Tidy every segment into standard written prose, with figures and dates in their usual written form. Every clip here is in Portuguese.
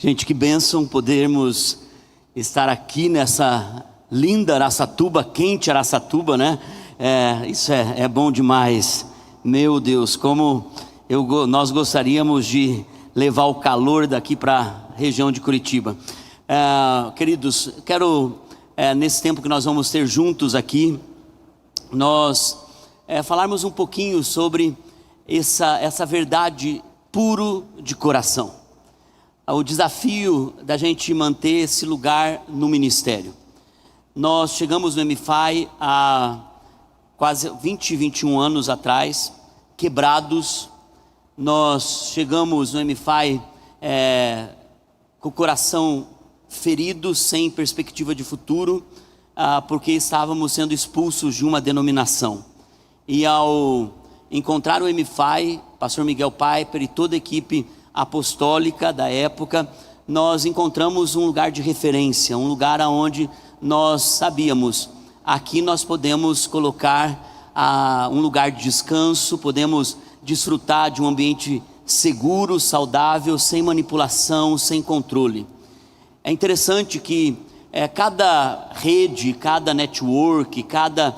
Gente, que bênção podermos estar aqui nessa linda Araçatuba, quente Araçatuba, né? Isso é bom demais. Meu Deus, como nós gostaríamos de levar o calor daqui para a região de Curitiba. Queridos, quero, nesse tempo que nós vamos ter juntos aqui, nós falarmos um pouquinho sobre essa verdade puro de coração. O desafio da gente manter esse lugar no ministério. Nós chegamos no MFI há quase 21 anos atrás, quebrados. Nós chegamos no MFI com o coração ferido, sem perspectiva de futuro, porque estávamos sendo expulsos de uma denominação. E ao encontrar o MFI, pastor Miguel Piper e toda a equipe apostólica da época, nós encontramos um lugar de referência, um lugar onde nós sabíamos, aqui nós podemos colocar um lugar de descanso, podemos desfrutar de um ambiente seguro, saudável, sem manipulação, sem controle. É interessante que cada rede, cada network, cada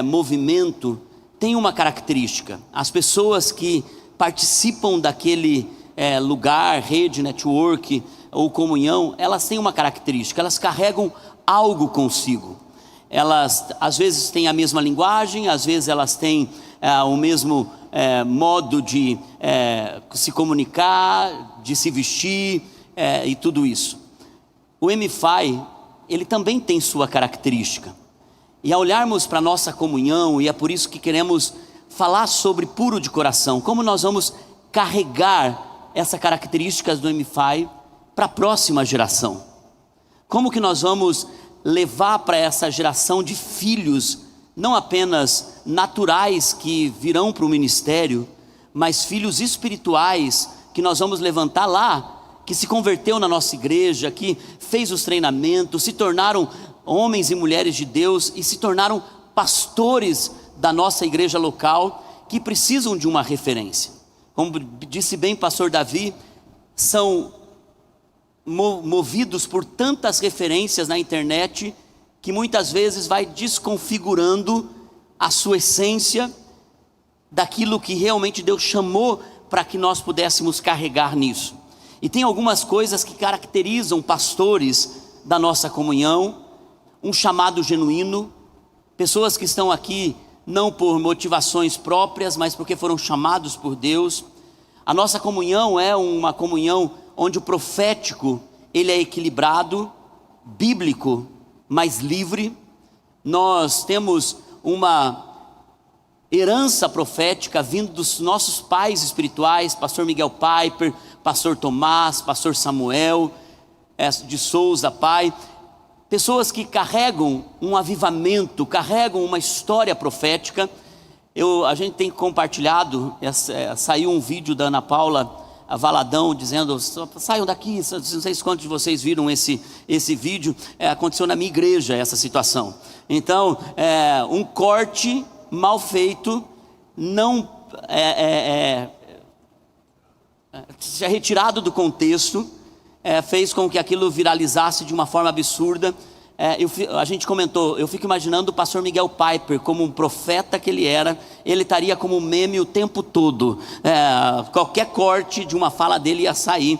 movimento tem uma característica. As pessoas que participam daquele lugar, rede, network ou comunhão, elas têm uma característica, elas carregam algo consigo. Elas às vezes têm a mesma linguagem, às vezes elas têm o mesmo modo de se comunicar, de se vestir e tudo isso. O MFI, ele também tem sua característica. E ao olharmos para a nossa comunhão, e é por isso que queremos falar sobre puro de coração, como nós vamos carregar essas características do MFI para a próxima geração. Como que nós vamos levar para essa geração de filhos, não apenas naturais que virão para o ministério, mas filhos espirituais que nós vamos levantar lá, que se converteu na nossa igreja, que fez os treinamentos, se tornaram homens e mulheres de Deus e se tornaram pastores da nossa igreja local, que precisam de uma referência. Como disse bem o pastor Davi, são movidos por tantas referências na internet, que muitas vezes vai desconfigurando a sua essência, daquilo que realmente Deus chamou para que nós pudéssemos carregar nisso. E tem algumas coisas que caracterizam pastores da nossa comunhão, um chamado genuíno, pessoas que estão aqui não por motivações próprias, mas porque foram chamados por Deus. A nossa comunhão é uma comunhão onde o profético, ele é equilibrado, bíblico, mas livre. Nós temos uma herança profética vindo dos nossos pais espirituais, pastor Miguel Piper, pastor Tomás, pastor Samuel de Souza, pai. Pessoas que carregam um avivamento, carregam uma história profética. A gente tem compartilhado, saiu um vídeo da Ana Paula Valadão dizendo, saiam daqui, não sei quantos de vocês viram esse vídeo, aconteceu na minha igreja essa situação. Então, um corte mal feito, não retirado do contexto, fez com que aquilo viralizasse de uma forma absurda. A gente comentou, eu fico imaginando o pastor Miguel Piper, como um profeta que ele era, ele estaria como meme o tempo todo. Qualquer corte de uma fala dele ia sair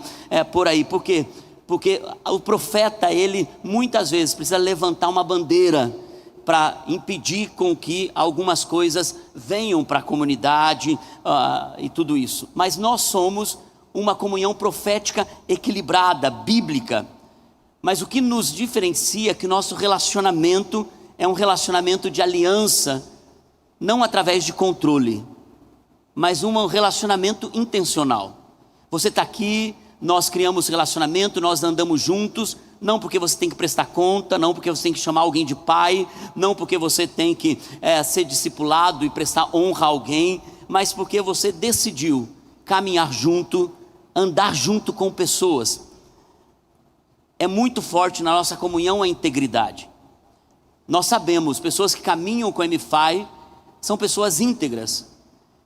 por aí. Por quê? Porque o profeta, ele muitas vezes precisa levantar uma bandeira para impedir com que algumas coisas venham para a comunidade e tudo isso. Mas nós somos uma comunhão profética equilibrada, bíblica. Mas o que nos diferencia é que nosso relacionamento é um relacionamento de aliança, não através de controle, mas um relacionamento intencional. Você está aqui, nós criamos relacionamento, nós andamos juntos, não porque você tem que prestar conta, não porque você tem que chamar alguém de pai, não porque você tem que ser discipulado e prestar honra a alguém, mas porque você decidiu caminhar junto, andar junto com pessoas. É muito forte na nossa comunhão a integridade. Nós sabemos, pessoas que caminham com a MFI são pessoas íntegras,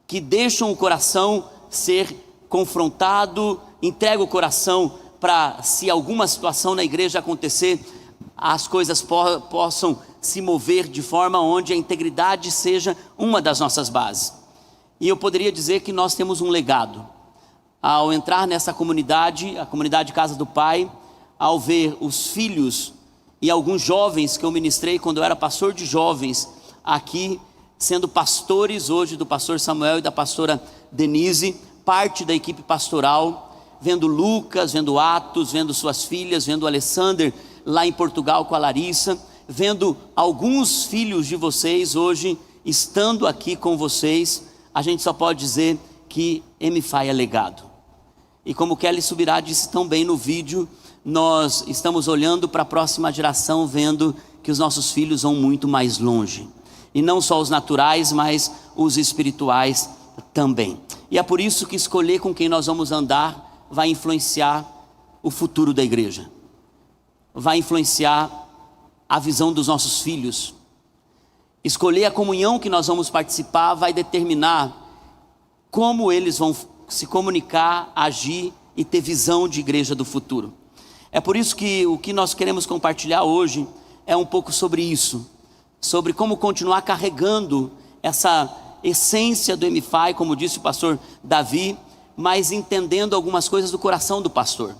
que deixam o coração ser confrontado, entrega o coração para, se alguma situação na igreja acontecer, as coisas possam se mover de forma onde a integridade seja uma das nossas bases. E eu poderia dizer que nós temos um legado. Ao entrar nessa comunidade, a comunidade Casa do Pai, ao ver os filhos e alguns jovens que eu ministrei quando eu era pastor de jovens aqui, sendo pastores hoje do pastor Samuel e da pastora Denise, parte da equipe pastoral, vendo Lucas, vendo Atos, vendo suas filhas, vendo Alessander lá em Portugal com a Larissa, vendo alguns filhos de vocês hoje estando aqui com vocês, a gente só pode dizer que MFI é legado. E como Kelly Subirá disse tão bem no vídeo, nós estamos olhando para a próxima geração, vendo que os nossos filhos vão muito mais longe. E não só os naturais, mas os espirituais também. E é por isso que escolher com quem nós vamos andar vai influenciar o futuro da igreja. Vai influenciar a visão dos nossos filhos. Escolher a comunhão que nós vamos participar vai determinar como eles vão se comunicar, agir e ter visão de igreja do futuro. É por isso que o que nós queremos compartilhar hoje é um pouco sobre isso, sobre como continuar carregando essa essência do MFI, como disse o pastor Davi, mas entendendo algumas coisas do coração do pastor.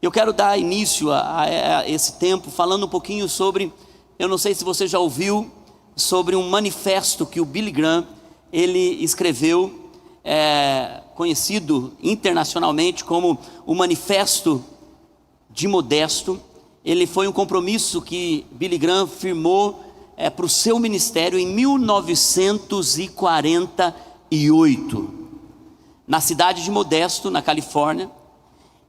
Eu quero dar início a esse tempo falando um pouquinho sobre, eu não sei se você já ouviu, sobre um manifesto que o Billy Graham, ele escreveu, conhecido internacionalmente como o Manifesto de Modesto. Ele foi um compromisso que Billy Graham firmou para o seu ministério em 1948, na cidade de Modesto, na Califórnia.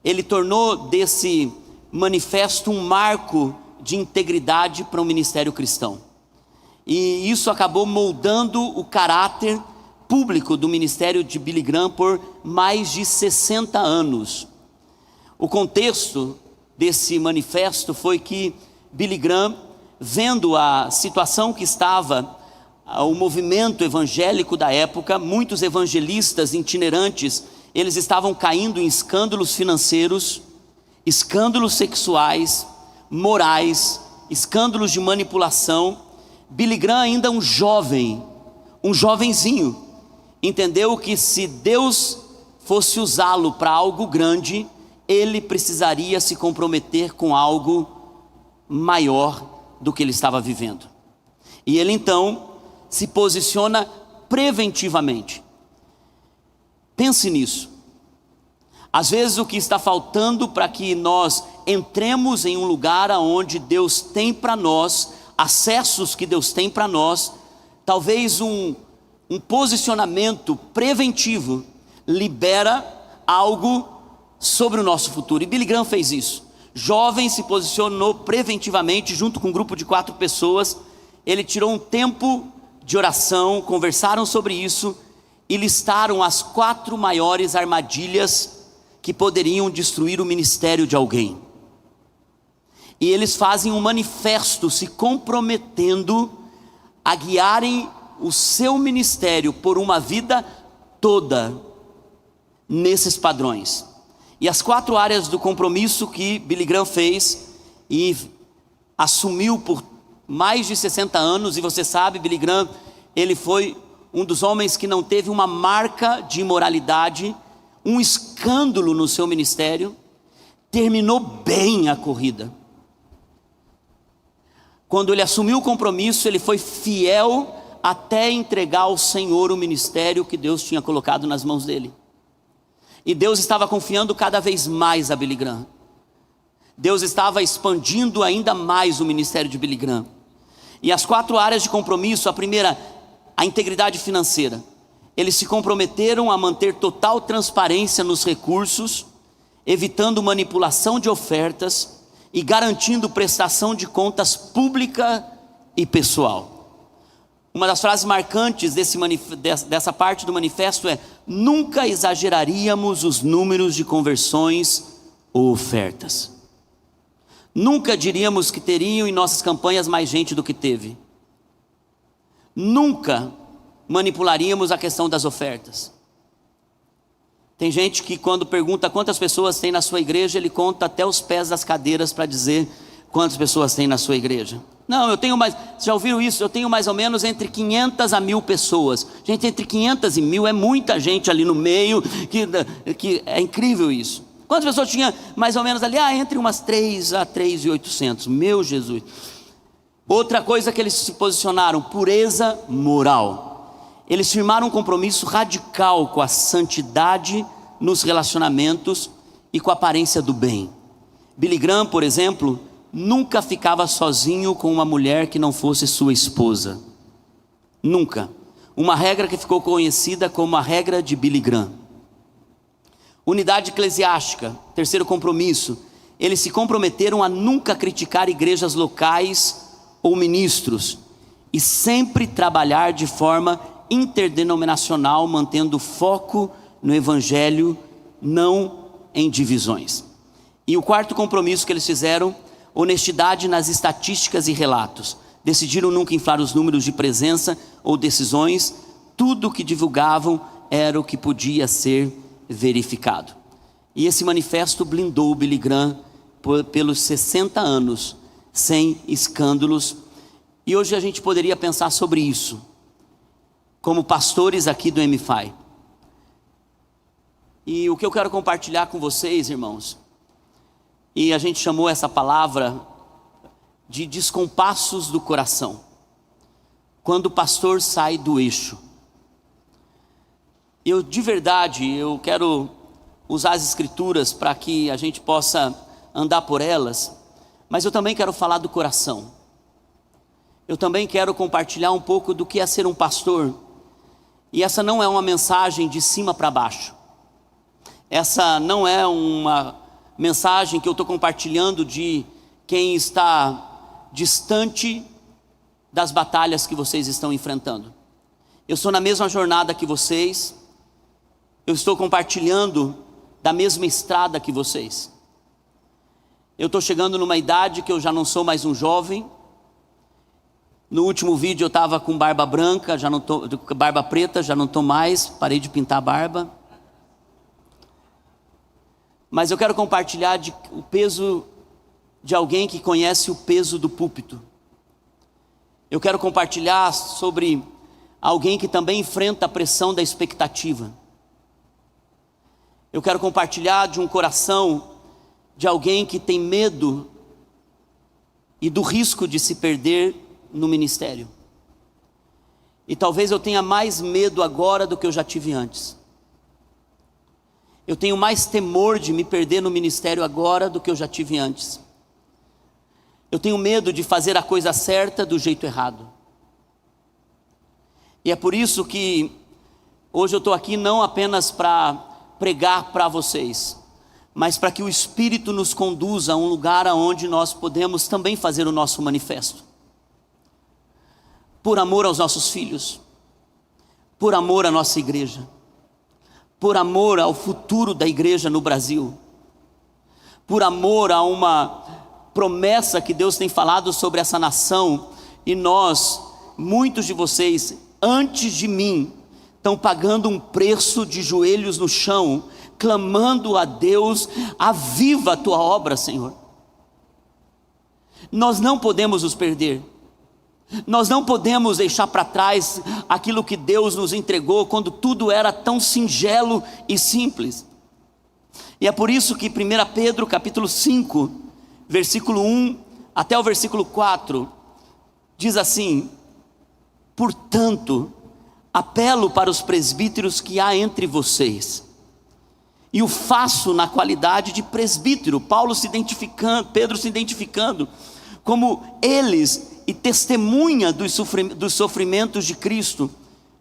Ele tornou desse manifesto um marco de integridade para o ministério cristão. E isso acabou moldando o caráter público do ministério de Billy Graham por mais de 60 anos. O contexto desse manifesto foi que Billy Graham, vendo a situação que estava o movimento evangélico da época, muitos evangelistas itinerantes, eles estavam caindo em escândalos financeiros, escândalos sexuais, morais, escândalos de manipulação. Billy Graham, ainda um jovenzinho, entendeu que se Deus fosse usá-lo para algo grande, ele precisaria se comprometer com algo maior do que ele estava vivendo. E ele então se posiciona preventivamente. Pense nisso. Às vezes o que está faltando para que nós entremos em um lugar onde Deus tem para nós, acessos que Deus tem para nós, talvez um posicionamento preventivo libera algo sobre o nosso futuro. E Billy Graham fez isso. Jovem, se posicionou preventivamente junto com um grupo de 4 pessoas. Ele tirou um tempo de oração, conversaram sobre isso e listaram as 4 maiores armadilhas que poderiam destruir o ministério de alguém. E eles fazem um manifesto se comprometendo a guiarem o seu ministério por uma vida toda nesses padrões. E as 4 áreas do compromisso que Billy Graham fez e assumiu por mais de 60 anos, e você sabe, Billy Graham, ele foi um dos homens que não teve uma marca de imoralidade, um escândalo no seu ministério, terminou bem a corrida. Quando ele assumiu o compromisso, ele foi fiel até entregar ao Senhor o ministério que Deus tinha colocado nas mãos dele. E Deus estava confiando cada vez mais a Billy Graham. Deus estava expandindo ainda mais o ministério de Billy Graham. E as 4 áreas de compromisso, a primeira, a integridade financeira. Eles se comprometeram a manter total transparência nos recursos, evitando manipulação de ofertas e garantindo prestação de contas pública e pessoal. Uma das frases marcantes dessa parte do manifesto é: nunca exageraríamos os números de conversões ou ofertas. Nunca diríamos que teriam em nossas campanhas mais gente do que teve. Nunca manipularíamos a questão das ofertas. Tem gente que quando pergunta quantas pessoas tem na sua igreja, ele conta até os pés das cadeiras para dizer quantas pessoas tem na sua igreja. Não, eu tenho mais, vocês já ouviram isso? Eu tenho mais ou menos entre 500 a 1000 pessoas. Gente, entre 500 e 1000 é muita gente ali no meio, que é incrível isso. Quantas pessoas tinha mais ou menos ali? Entre umas 3 a 3.800, meu Jesus. Outra coisa que eles se posicionaram, pureza moral. Eles firmaram um compromisso radical com a santidade nos relacionamentos e com a aparência do bem. Billy Graham, por exemplo, nunca ficava sozinho com uma mulher que não fosse sua esposa. Nunca. Uma regra que ficou conhecida como a regra de Billy Graham. Unidade eclesiástica, terceiro compromisso. Eles se comprometeram a nunca criticar igrejas locais ou ministros e sempre trabalhar de forma interdenominacional, mantendo foco no evangelho, não em divisões. E o quarto compromisso que eles fizeram, honestidade nas estatísticas e relatos. Decidiram nunca inflar os números de presença ou decisões. Tudo o que divulgavam era o que podia ser verificado. E esse manifesto blindou o Billy Graham pelos 60 anos, sem escândalos. E hoje a gente poderia pensar sobre isso, como pastores aqui do MFI. E o que eu quero compartilhar com vocês, irmãos, e a gente chamou essa palavra de descompassos do coração, quando o pastor sai do eixo. De verdade, eu quero usar as escrituras para que a gente possa andar por elas, mas eu também quero falar do coração. Eu também quero compartilhar um pouco do que é ser um pastor. E essa não é uma mensagem de cima para baixo. Essa não é uma mensagem que eu estou compartilhando de quem está distante das batalhas que vocês estão enfrentando. Eu estou na mesma jornada que vocês. Eu estou compartilhando da mesma estrada que vocês. Eu estou chegando numa idade que eu já não sou mais um jovem. No último vídeo eu estava com barba branca, já não tô, barba preta, já não estou mais, parei de pintar a barba. Mas eu quero compartilhar o peso de alguém que conhece o peso do púlpito. Eu quero compartilhar sobre alguém que também enfrenta a pressão da expectativa. Eu quero compartilhar de um coração de alguém que tem medo e do risco de se perder no ministério. E talvez eu tenha mais medo agora do que eu já tive antes. Eu tenho mais temor de me perder no ministério agora do que eu já tive antes. Eu tenho medo de fazer a coisa certa do jeito errado. E é por isso que hoje eu estou aqui não apenas para pregar para vocês, mas para que o Espírito nos conduza a um lugar onde nós podemos também fazer o nosso manifesto. Por amor aos nossos filhos, por amor à nossa igreja, por amor ao futuro da igreja no Brasil, por amor a uma promessa que Deus tem falado sobre essa nação. E nós, muitos de vocês, antes de mim, estão pagando um preço de joelhos no chão, clamando a Deus: aviva a tua obra, Senhor. Nós não podemos nos perder. Nós não podemos deixar para trás aquilo que Deus nos entregou quando tudo era tão singelo e simples. E é por isso que 1 Pedro capítulo 5, versículo 1 até o versículo 4, diz assim: portanto, apelo para os presbíteros que há entre vocês, e o faço na qualidade de presbítero. Pedro se identificando como eles, e testemunha dos sofrimentos de Cristo,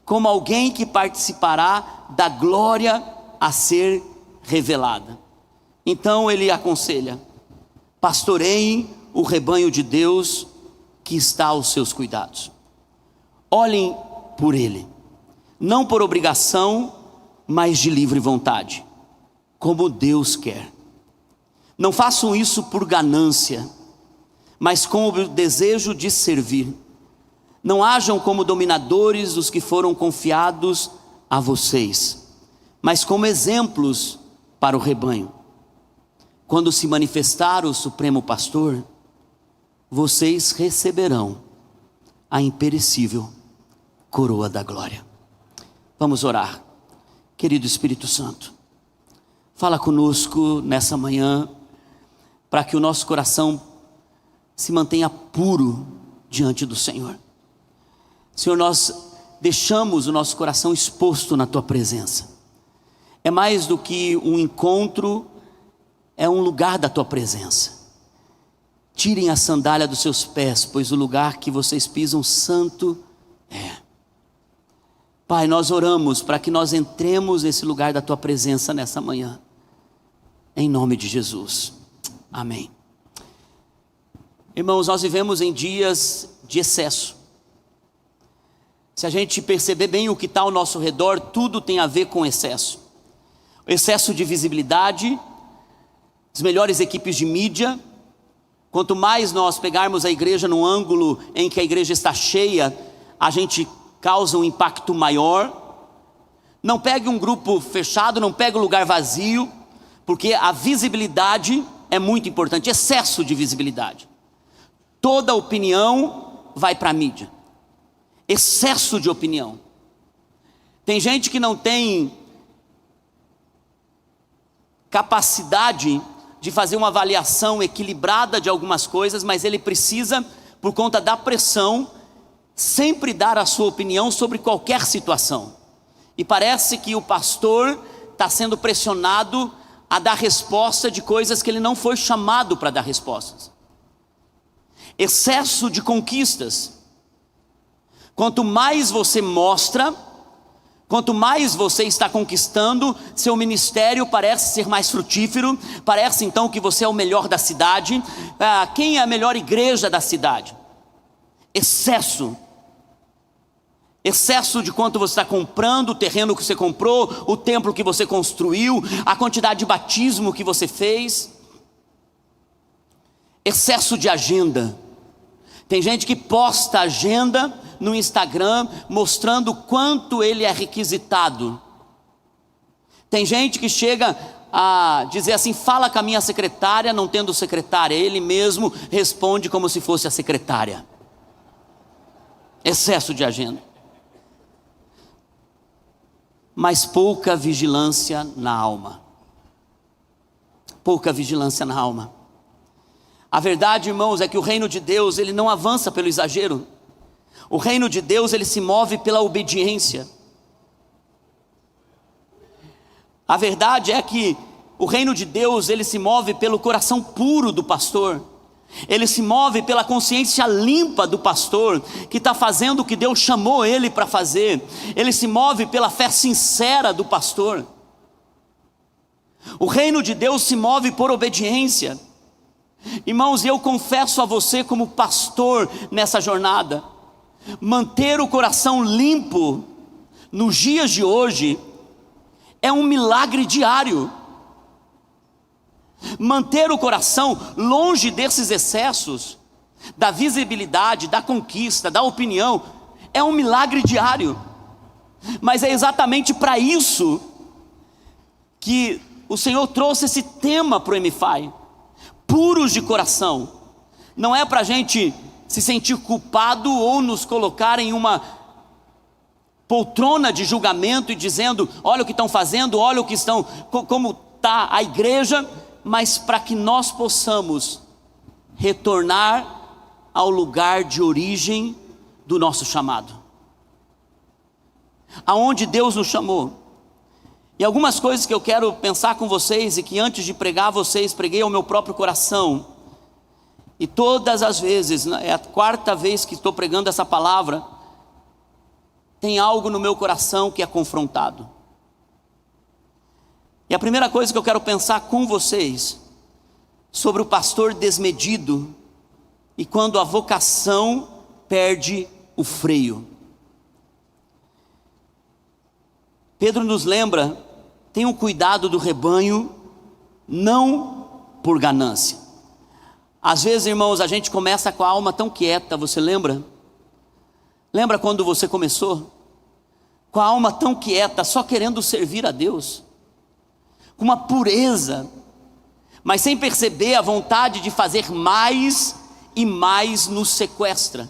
como alguém que participará da glória a ser revelada. Então ele aconselha: pastoreiem o rebanho de Deus que está aos seus cuidados. Olhem por ele, não por obrigação, mas de livre vontade, como Deus quer. Não façam isso por ganância, mas com o desejo de servir. Não hajam como dominadores os que foram confiados a vocês, mas como exemplos para o rebanho. Quando se manifestar o Supremo Pastor, vocês receberão a imperecível coroa da glória. Vamos orar. Querido Espírito Santo, fala conosco nessa manhã, para que o nosso coração se mantenha puro diante do Senhor. Senhor, nós deixamos o nosso coração exposto na Tua presença. É mais do que um encontro, é um lugar da Tua presença. Tirem a sandália dos seus pés, pois o lugar que vocês pisam santo é. Pai, nós oramos para que nós entremos nesse lugar da Tua presença nessa manhã. Em nome de Jesus. Amém. Irmãos, nós vivemos em dias de excesso. Se a gente perceber bem o que está ao nosso redor, tudo tem a ver com excesso. O excesso de visibilidade, as melhores equipes de mídia. Quanto mais nós pegarmos a igreja no ângulo em que a igreja está cheia, a gente causa um impacto maior. Não pegue um grupo fechado, não pegue um lugar vazio, porque a visibilidade é muito importante, excesso de visibilidade. Toda opinião vai para a mídia. Excesso de opinião. Tem gente que não tem capacidade de fazer uma avaliação equilibrada de algumas coisas, mas ele precisa, por conta da pressão, sempre dar a sua opinião sobre qualquer situação. E parece que o pastor está sendo pressionado a dar resposta de coisas que ele não foi chamado para dar respostas. Excesso de conquistas. Quanto mais você mostra, quanto mais você está conquistando, seu ministério parece ser mais frutífero, parece então que você é o melhor da cidade. Quem é a melhor igreja da cidade? Excesso de quanto você está comprando, o terreno que você comprou, o templo que você construiu, a quantidade de batismo que você fez. Excesso de agenda. Tem gente que posta agenda no Instagram mostrando quanto ele é requisitado. Tem gente que chega a dizer assim: fala com a minha secretária, não tendo secretária. Ele mesmo responde como se fosse a secretária. Excesso de agenda. Mas pouca vigilância na alma. Pouca vigilância na alma. A verdade, irmãos, é que o reino de Deus, ele não avança pelo exagero. O reino de Deus, ele se move pela obediência. A verdade é que o reino de Deus, ele se move pelo coração puro do pastor. Ele se move pela consciência limpa do pastor, que está fazendo o que Deus chamou ele para fazer. Ele se move pela fé sincera do pastor. O reino de Deus se move por obediência. Irmãos, eu confesso a você como pastor nessa jornada, manter o coração limpo nos dias de hoje é um milagre diário. Manter o coração longe desses excessos, da visibilidade, da conquista, da opinião, é um milagre diário. Mas é exatamente para isso que o Senhor trouxe esse tema para o MFI. Puros de coração. Não é para a gente se sentir culpado ou nos colocar em uma poltrona de julgamento e dizendo: olha o que estão fazendo, olha o que estão, como está a igreja, mas para que nós possamos retornar ao lugar de origem do nosso chamado, aonde Deus nos chamou. E algumas coisas que eu quero pensar com vocês, e que antes de pregar a vocês, preguei ao meu próprio coração, e todas as vezes, é a quarta vez que estou pregando essa palavra, tem algo no meu coração que é confrontado. E a primeira coisa que eu quero pensar com vocês, sobre o pastor desmedido, e quando a vocação perde o freio. Pedro nos lembra: tenham cuidado do rebanho, não por ganância. Às vezes, irmãos, a gente começa com a alma tão quieta, você lembra? Lembra quando você começou? com a alma tão quieta, só querendo servir a Deus, com uma pureza, mas sem perceber a vontade de fazer mais e mais nos sequestra.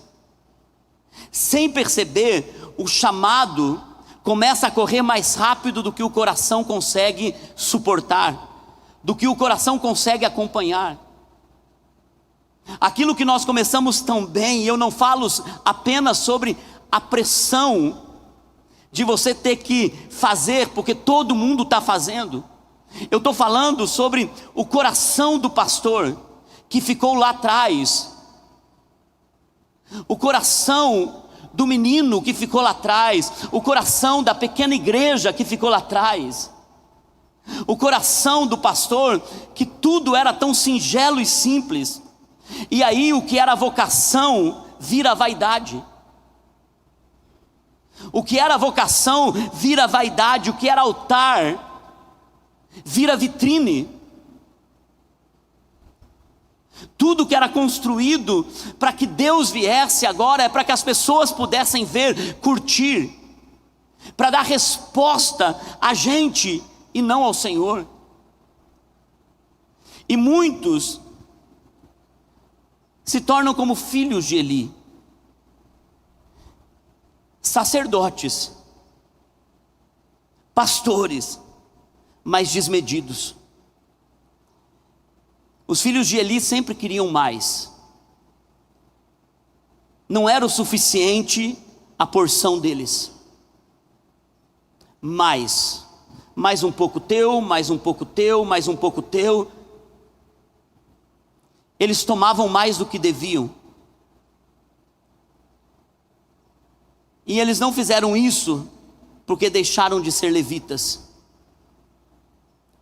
Sem perceber, o chamado começa a correr mais rápido do que o coração consegue suportar, do que o coração consegue acompanhar. Aquilo que nós começamos tão bem, e eu não falo apenas sobre a pressão de você ter que fazer, porque todo mundo está fazendo. Eu estou falando sobre o coração do pastor, que ficou lá atrás. O coração do menino que ficou lá atrás. O coração da pequena igreja que ficou lá atrás. O coração do pastor, que tudo era tão singelo e simples. E aí o que era vocação vira vaidade. O que era vocação vira vaidade. O que era altar vira vitrine. Tudo que era construído para que Deus viesse agora é para que as pessoas pudessem ver, curtir, para dar resposta a gente e não ao Senhor. E muitos se tornam como filhos de Eli, sacerdotes, pastores, mas desmedidos. Os filhos de Eli sempre queriam mais. Não era o suficiente a porção deles. Mais um pouco teu, mais um pouco teu, mais um pouco teu. Eles tomavam mais do que deviam. E eles não fizeram isso porque deixaram de ser levitas,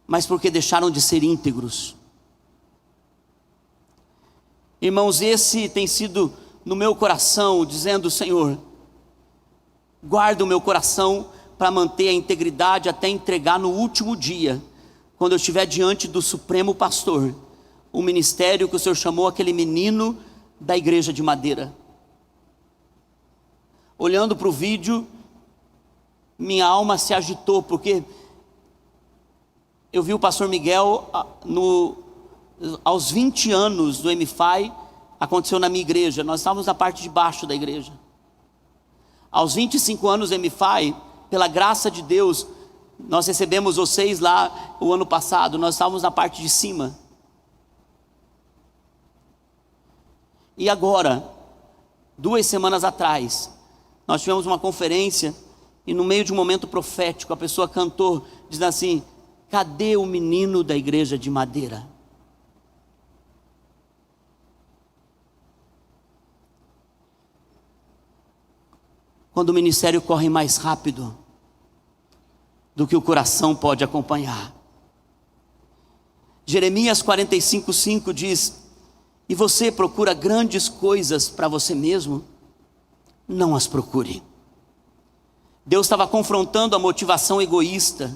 mas porque deixaram de ser íntegros. Irmãos, esse tem sido no meu coração, dizendo: Senhor, guarda o meu coração para manter a integridade até entregar no último dia, quando eu estiver diante do Supremo Pastor, o ministério que o Senhor chamou aquele menino da igreja de Madeira. Olhando para o vídeo, minha alma se agitou, porque eu vi o pastor Miguel aos 20 anos do MFI, aconteceu na minha igreja. Nós estávamos na parte de baixo da igreja. Aos 25 anos do MFI, pela graça de Deus, nós recebemos vocês lá o ano passado. Nós estávamos na parte de cima. E agora, 2 semanas atrás, nós tivemos uma conferência, e no meio de um momento profético, a pessoa cantou, dizendo assim: cadê o menino da igreja de Madeira? Quando o ministério corre mais rápido do que o coração pode acompanhar. Jeremias 45:5 diz: e você procura grandes coisas para você mesmo? Não as procure. Deus estava confrontando a motivação egoísta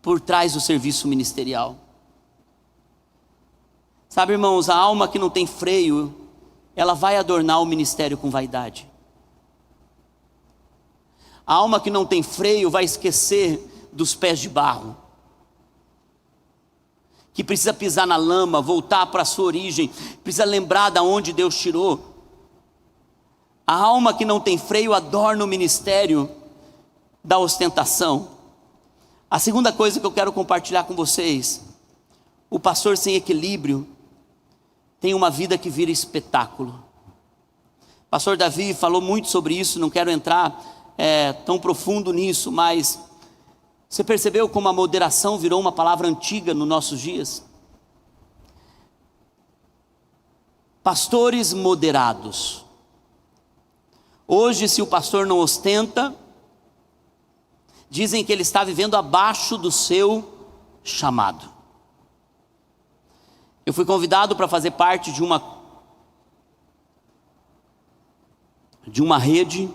por trás do serviço ministerial. Sabe, irmãos, a alma que não tem freio, ela vai adornar o ministério com vaidade. A alma que não tem freio vai esquecer dos pés de barro, que precisa pisar na lama, voltar para a sua origem, precisa lembrar de onde Deus tirou. A alma que não tem freio adorna o ministério da ostentação. A segunda coisa que eu quero compartilhar com vocês: o pastor sem equilíbrio tem uma vida que vira espetáculo. O pastor Davi falou muito sobre isso, não quero entrar tão profundo nisso, mas você percebeu como a moderação virou uma palavra antiga nos nossos dias? Pastores moderados. Hoje, se o pastor não ostenta, dizem que ele está vivendo abaixo do seu chamado. Eu fui convidado para fazer parte de uma rede.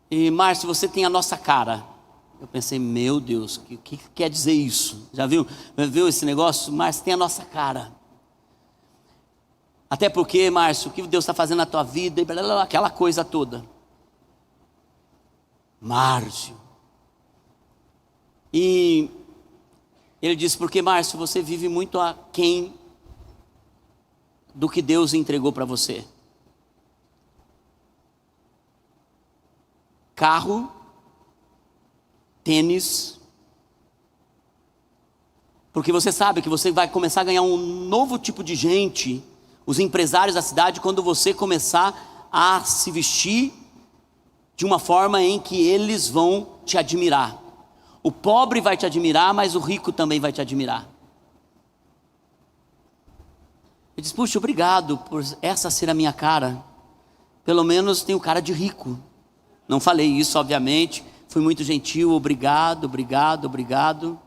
E Márcio, você tem a nossa cara. Eu pensei: meu Deus, o que quer dizer isso? Já viu esse negócio? Márcio, tem a nossa cara. Até porque, Márcio, o que Deus está fazendo na tua vida, e blá, blá, blá, aquela coisa toda. Márcio. E ele disse, porque Márcio, você vive muito aquém do que Deus entregou para você. Carro, tênis, porque você sabe que você vai começar a ganhar um novo tipo de gente, os empresários da cidade, quando você começar a se vestir de uma forma em que eles vão te admirar. O pobre vai te admirar, mas o rico também vai te admirar. Eu disse, puxa, obrigado por essa ser a minha cara. Pelo menos tenho cara de rico. Não falei isso, obviamente. Fui muito gentil, obrigado, obrigado, obrigado.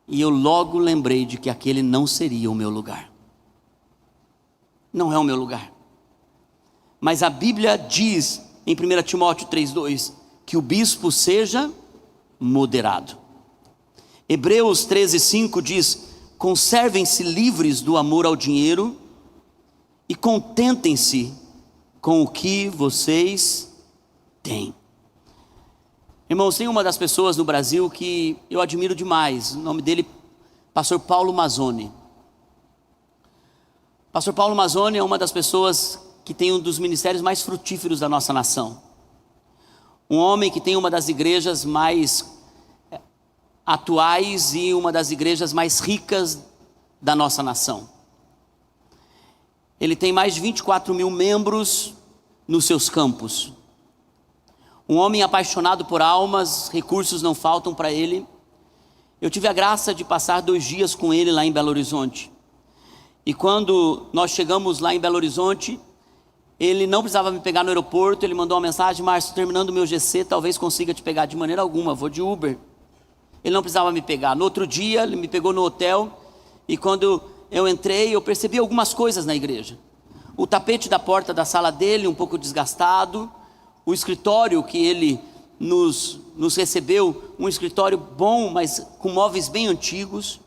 E eu logo lembrei de que aquele não seria o meu lugar. Não é o meu lugar. Mas a Bíblia diz, em 1 Timóteo 3,2, que o bispo seja moderado. Hebreus 13,5 diz, conservem-se livres do amor ao dinheiro e contentem-se com o que vocês têm. Irmãos, tem uma das pessoas no Brasil que eu admiro demais, o nome dele, pastor Paulo Mazzoni. Pastor Paulo Mazzoni é uma das pessoas que tem um dos ministérios mais frutíferos da nossa nação. Um homem que tem uma das igrejas mais atuais e uma das igrejas mais ricas da nossa nação. Ele tem mais de 24 mil membros nos seus campos. Um homem apaixonado por almas, recursos não faltam para ele. Eu tive a graça de passar 2 dias com ele lá em Belo Horizonte. E quando nós chegamos lá em Belo Horizonte, ele não precisava me pegar no aeroporto, ele mandou uma mensagem, Márcio, terminando o meu GC, talvez consiga te pegar de maneira alguma, vou de Uber. Ele não precisava me pegar. No outro dia, ele me pegou no hotel, e quando eu entrei, eu percebi algumas coisas na igreja. O tapete da porta da sala dele, um pouco desgastado, o escritório que ele nos recebeu, um escritório bom, mas com móveis bem antigos.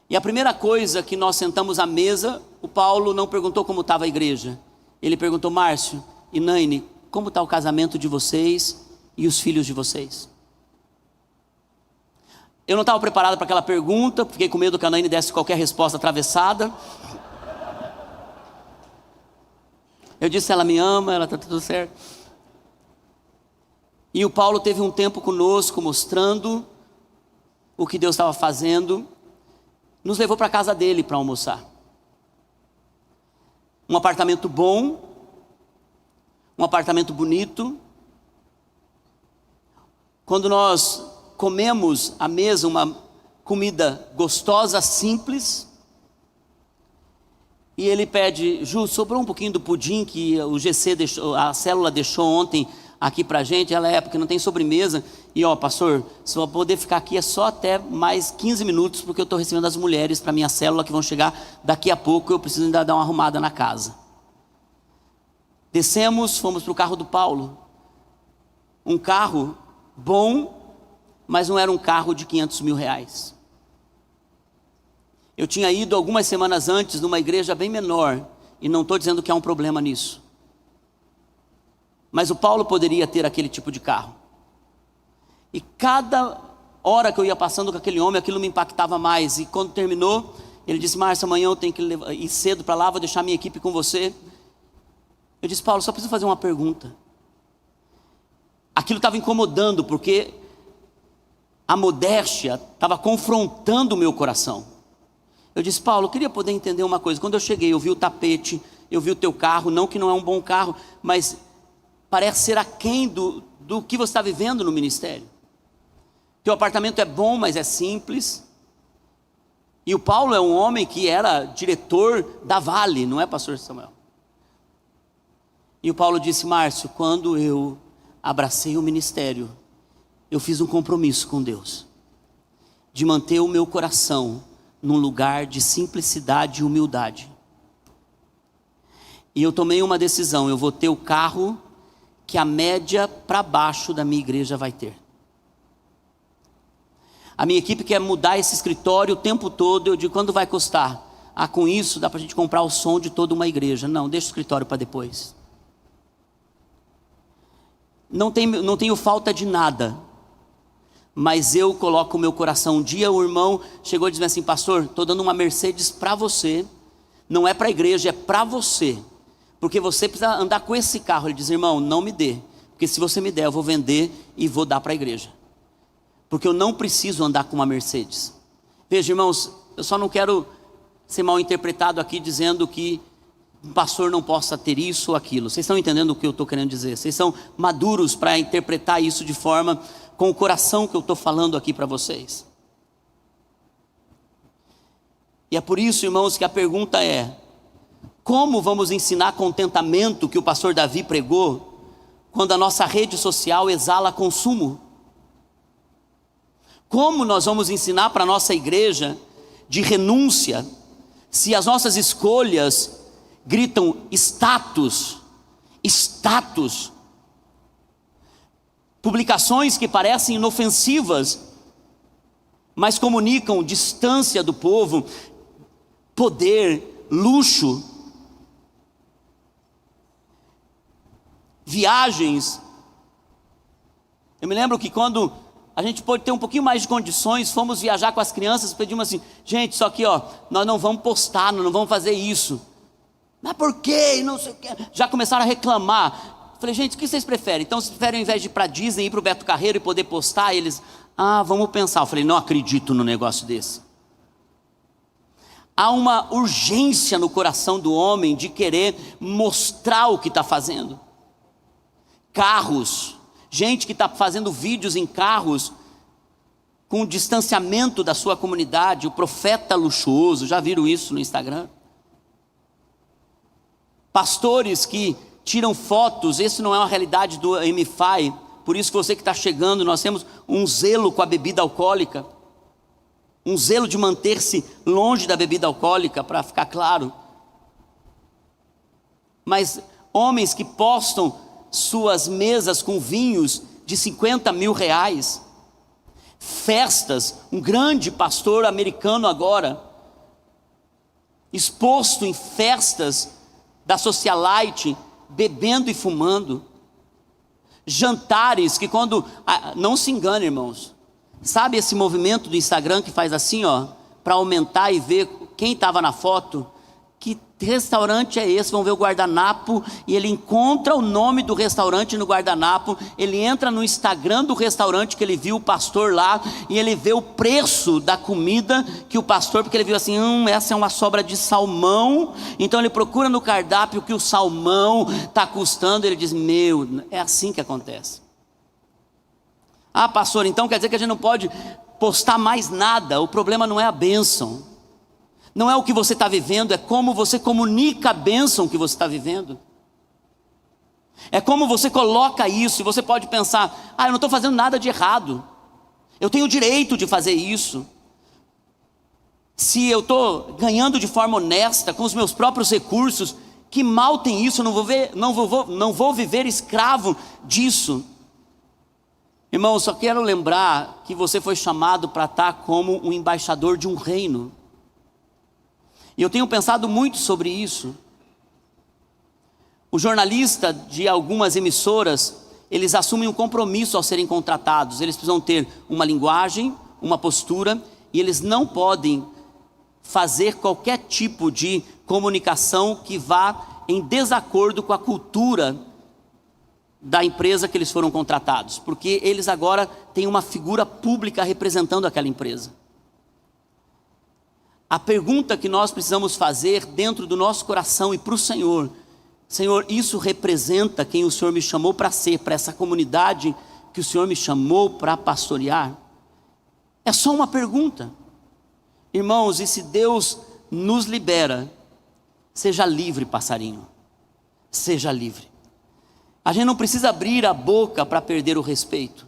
E a primeira coisa que nós sentamos à mesa, o Paulo não perguntou como estava a igreja. Ele perguntou, Márcio e Naine, como está o casamento de vocês e os filhos de vocês? Eu não estava preparado para aquela pergunta, fiquei com medo que a Naine desse qualquer resposta atravessada. Eu disse, ela me ama, ela está tudo certo. E o Paulo teve um tempo conosco, mostrando o que Deus estava fazendo. Nos levou para a casa dele para almoçar. Um apartamento bom, um apartamento bonito. Quando nós comemos à mesa uma comida gostosa, simples, e ele pede, Ju, sobrou um pouquinho do pudim que o GC deixou, a célula deixou ontem aqui pra gente, ela é porque não tem sobremesa, e ó, pastor, se eu poder ficar aqui é só até mais 15 minutos, porque eu estou recebendo as mulheres para minha célula que vão chegar daqui a pouco, eu preciso ainda dar uma arrumada na casa. Descemos, fomos para o carro do Paulo, um carro bom, mas não era um carro de 500 mil reais. Eu tinha ido algumas semanas antes numa igreja bem menor, e não estou dizendo que há um problema nisso. Mas o Paulo poderia ter aquele tipo de carro. E cada hora que eu ia passando com aquele homem, aquilo me impactava mais. E quando terminou, ele disse, Márcio, amanhã eu tenho que ir cedo para lá, vou deixar minha equipe com você. Eu disse, Paulo, só preciso fazer uma pergunta. Aquilo estava incomodando, porque a modéstia estava confrontando o meu coração. Eu disse, Paulo, eu queria poder entender uma coisa. Quando eu cheguei, eu vi o tapete, eu vi o teu carro, não que não é um bom carro, mas parece ser aquém do que você está vivendo no ministério. Teu apartamento é bom, mas é simples. E o Paulo é um homem que era diretor da Vale, não é, pastor Samuel? E o Paulo disse, Márcio, quando eu abracei o ministério, eu fiz um compromisso com Deus, de manter o meu coração num lugar de simplicidade e humildade. E eu tomei uma decisão, eu vou ter o carro que a média para baixo da minha igreja vai ter. A minha equipe quer mudar esse escritório o tempo todo, eu digo, quando vai custar? Ah, com isso dá para a gente comprar o som de toda uma igreja. Não, deixa o escritório para depois. não tenho falta de nada, mas eu coloco o meu coração. Um dia o irmão chegou e disse assim: pastor, estou dando uma Mercedes para você, não é para a igreja, é para você, porque você precisa andar com esse carro. Ele diz: irmão, não me dê, porque se você me der eu vou vender e vou dar para a igreja, porque eu não preciso andar com uma Mercedes. Veja, irmãos, eu só não quero ser mal interpretado aqui dizendo que um pastor não possa ter isso ou aquilo. Vocês estão entendendo o que eu estou querendo dizer? Vocês são maduros para interpretar isso de forma, com o coração que eu estou falando aqui para vocês. E é por isso, irmãos, que a pergunta é: como vamos ensinar contentamento, que o pastor Davi pregou, quando a nossa rede social exala consumo? Como nós vamos ensinar para a nossa igreja de renúncia, se as nossas escolhas gritam status, status, publicações que parecem inofensivas, mas comunicam distância do povo, poder, luxo, viagens. Eu me lembro que quando a gente pôde ter um pouquinho mais de condições, fomos viajar com as crianças, pedimos assim: gente, só que nós não vamos postar, nós não vamos fazer isso. Mas por quê? Não sei o quê. Já começaram a reclamar. Falei: gente, o que vocês preferem? Então, vocês preferem, ao invés de ir para Disney, ir para o Beto Carreiro e poder postar? Eles: vamos pensar. Eu falei: não acredito num negócio desse. Há uma urgência no coração do homem de querer mostrar o que está fazendo. Carros, gente que está fazendo vídeos em carros com o distanciamento da sua comunidade, o profeta luxuoso. Já viram isso no Instagram? Pastores que tiram fotos. Esse não é uma realidade do MFI, por isso que você que está chegando, nós temos um zelo com a bebida alcoólica, um zelo de manter-se longe da bebida alcoólica, para ficar claro. Mas homens que postam suas mesas com vinhos de 50 mil reais, festas, um grande pastor americano agora, exposto em festas da socialite, bebendo e fumando, jantares que não se engane, irmãos, sabe esse movimento do Instagram que faz assim, para aumentar e ver quem estava na foto? Que restaurante é esse? Vão ver o guardanapo, e ele encontra o nome do restaurante no guardanapo, ele entra no Instagram do restaurante que ele viu o pastor lá, e ele vê o preço da comida que o pastor, porque ele viu assim: essa é uma sobra de salmão, então ele procura no cardápio o que o salmão está custando, ele diz: é assim que acontece. Pastor, então quer dizer que a gente não pode postar mais nada? O problema não é a bênção, não é o que você está vivendo, é como você comunica a bênção que você está vivendo. É como você coloca isso. E você pode pensar: eu não estou fazendo nada de errado, eu tenho o direito de fazer isso. Se eu estou ganhando de forma honesta, com os meus próprios recursos, que mal tem isso? Não vou viver escravo disso. Irmão, só quero lembrar que você foi chamado para estar como um embaixador de um reino. E eu tenho pensado muito sobre isso. O jornalista de algumas emissoras, eles assumem um compromisso ao serem contratados. Eles precisam ter uma linguagem, uma postura, e eles não podem fazer qualquer tipo de comunicação que vá em desacordo com a cultura da empresa que eles foram contratados, porque eles agora têm uma figura pública representando aquela empresa. A pergunta que nós precisamos fazer dentro do nosso coração e para o Senhor: Senhor, isso representa quem o Senhor me chamou para ser, para essa comunidade que o Senhor me chamou para pastorear? É só uma pergunta. Irmãos, e se Deus nos libera, seja livre, passarinho, seja livre. A gente não precisa abrir a boca para perder o respeito.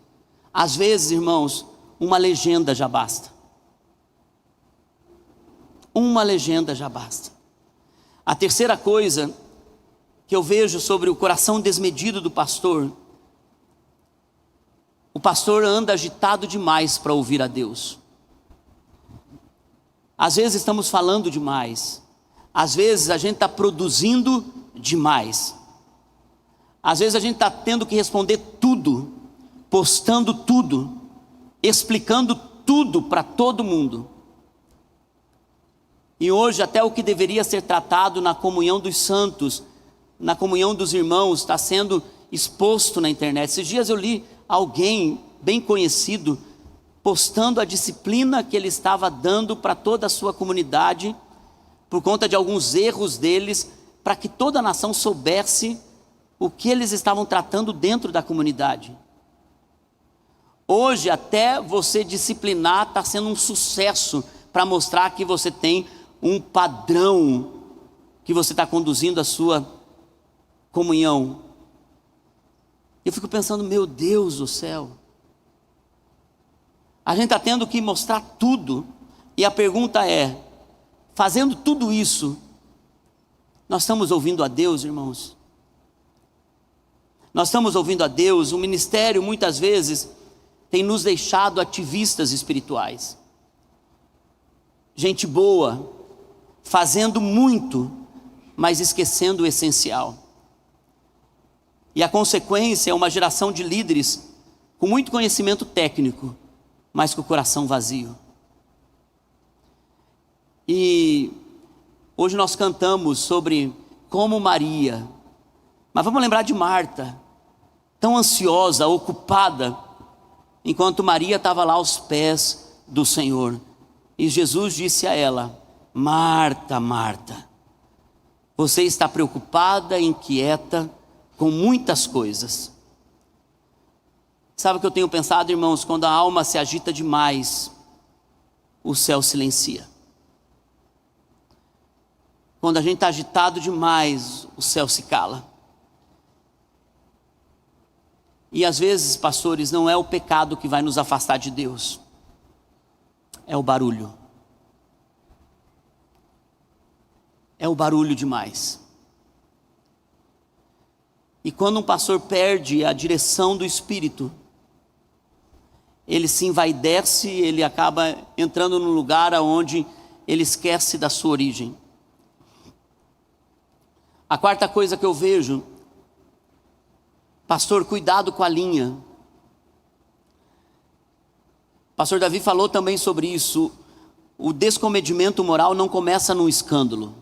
Às vezes, irmãos, uma legenda já basta. Uma legenda já basta. A terceira coisa que eu vejo sobre o coração desmedido do pastor: o pastor anda agitado demais para ouvir a Deus. Às vezes estamos falando demais, às vezes a gente está produzindo demais, Às vezes a gente está tendo que responder tudo, postando tudo, explicando tudo para todo mundo. E hoje até o que deveria ser tratado na comunhão dos santos, na comunhão dos irmãos, está sendo exposto na internet. Esses dias eu li alguém bem conhecido postando a disciplina que ele estava dando para toda a sua comunidade, por conta de alguns erros deles, para que toda a nação soubesse o que eles estavam tratando dentro da comunidade. Hoje até você disciplinar está sendo um sucesso, para mostrar que você tem um padrão, que você está conduzindo a sua comunhão. Eu fico pensando, meu Deus do céu, a gente está tendo que mostrar tudo, e a pergunta é, fazendo tudo isso, nós estamos ouvindo a Deus, irmãos? Nós estamos ouvindo a Deus? O ministério muitas vezes tem nos deixado ativistas espirituais, gente boa, fazendo muito, mas esquecendo o essencial. E a consequência é uma geração de líderes com muito conhecimento técnico, mas com o coração vazio. E hoje nós cantamos sobre como Maria, mas vamos lembrar de Marta, tão ansiosa, ocupada, enquanto Maria estava lá aos pés do Senhor. E Jesus disse a ela: Marta, Marta, você está preocupada, inquieta com muitas coisas. Sabe o que eu tenho pensado, irmãos? Quando a alma se agita demais, o céu silencia. Quando a gente está agitado demais, o céu se cala. E às vezes, pastores, não é o pecado que vai nos afastar de Deus, é o barulho. É o barulho demais. E quando um pastor perde a direção do Espírito, ele se envaidece, ele acaba entrando num lugar onde ele esquece da sua origem. A quarta coisa que eu vejo, pastor, cuidado com a linha. Pastor Davi falou também sobre isso. O descomedimento moral não começa num escândalo.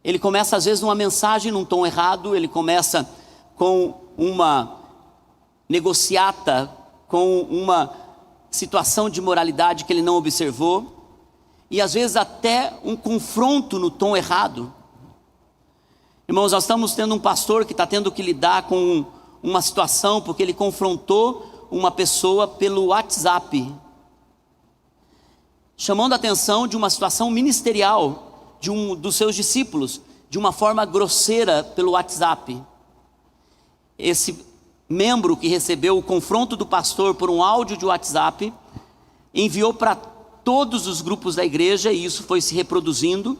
Ele começa às vezes numa mensagem num tom errado, ele começa com uma negociata, com uma situação de moralidade que ele não observou, e às vezes até um confronto no tom errado. Irmãos, nós estamos tendo um pastor que está tendo que lidar com uma situação, porque ele confrontou uma pessoa pelo WhatsApp, chamando a atenção de uma situação ministerial, de um dos seus discípulos, de uma forma grosseira pelo WhatsApp. Esse membro que recebeu o confronto do pastor por um áudio de WhatsApp, enviou para todos os grupos da igreja, e isso foi se reproduzindo,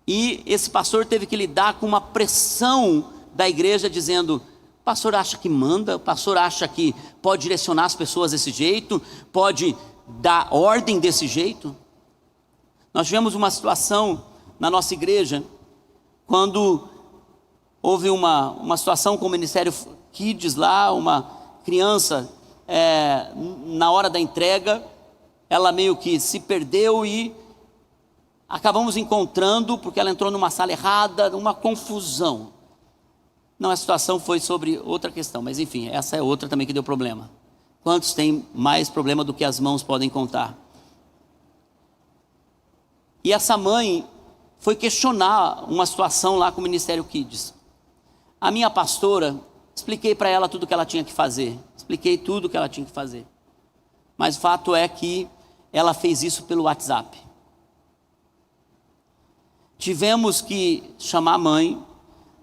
e esse pastor teve que lidar com uma pressão da igreja, dizendo: o pastor acha que manda, o pastor acha que pode direcionar as pessoas desse jeito, pode dar ordem desse jeito. Nós tivemos uma situação na nossa igreja, quando houve uma situação com o Ministério Kids lá, uma criança, na hora da entrega, ela meio que se perdeu e acabamos encontrando, porque ela entrou numa sala errada, uma confusão. Não, a situação foi sobre outra questão, mas enfim, essa é outra também que deu problema. Quantos têm mais problema do que as mãos podem contar? E essa mãe foi questionar uma situação lá com o Ministério Kids. A minha pastora, expliquei para ela tudo o que ela tinha que fazer. Expliquei tudo o que ela tinha que fazer. Mas o fato é que ela fez isso pelo WhatsApp. Tivemos que chamar a mãe.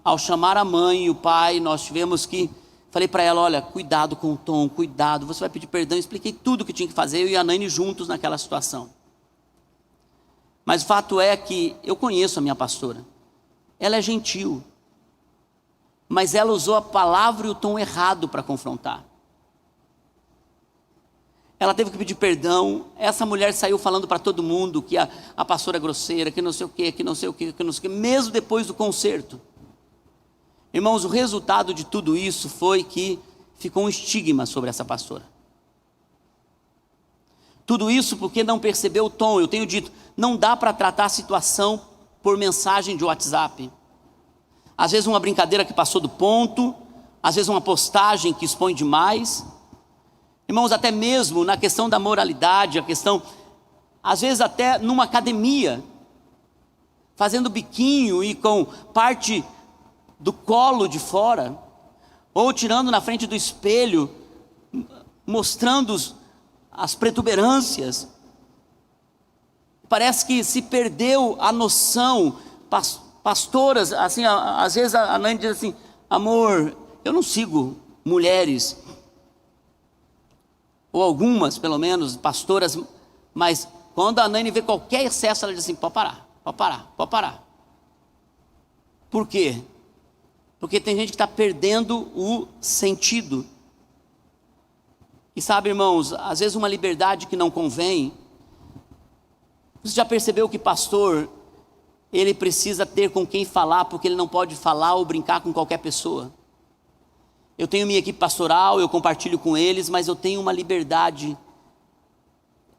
Ao chamar a mãe e o pai, nós tivemos que... Falei para ela: olha, cuidado com o tom, cuidado, você vai pedir perdão. Expliquei tudo o que tinha que fazer, eu e a Nani juntos naquela situação. Mas o fato é que eu conheço a minha pastora. Ela é gentil, mas ela usou a palavra e o tom errado para confrontar. Ela teve que pedir perdão. Essa mulher saiu falando para todo mundo que a pastora é grosseira, que não sei o que, que não sei o que, que não sei o que, mesmo depois do concerto. Irmãos, o resultado de tudo isso foi que ficou um estigma sobre essa pastora. Tudo isso porque não percebeu o tom. Eu tenho dito, não dá para tratar a situação por mensagem de WhatsApp. Às vezes uma brincadeira que passou do ponto, às vezes uma postagem que expõe demais. Irmãos, até mesmo na questão da moralidade, a questão, às vezes até numa academia, fazendo biquinho e com parte do colo de fora, ou tirando na frente do espelho, mostrando as protuberâncias. Parece que se perdeu a noção. Pastoras, assim, às vezes a Nani diz assim: amor, eu não sigo mulheres, ou algumas pelo menos, pastoras, mas quando a Nani vê qualquer excesso, ela diz assim: pode parar, pode parar, pode parar. Por quê? Porque tem gente que está perdendo o sentido. E sabe, irmãos, às vezes uma liberdade que não convém. Você já percebeu que pastor, ele precisa ter com quem falar, porque ele não pode falar ou brincar com qualquer pessoa. Eu tenho minha equipe pastoral, eu compartilho com eles, mas eu tenho uma liberdade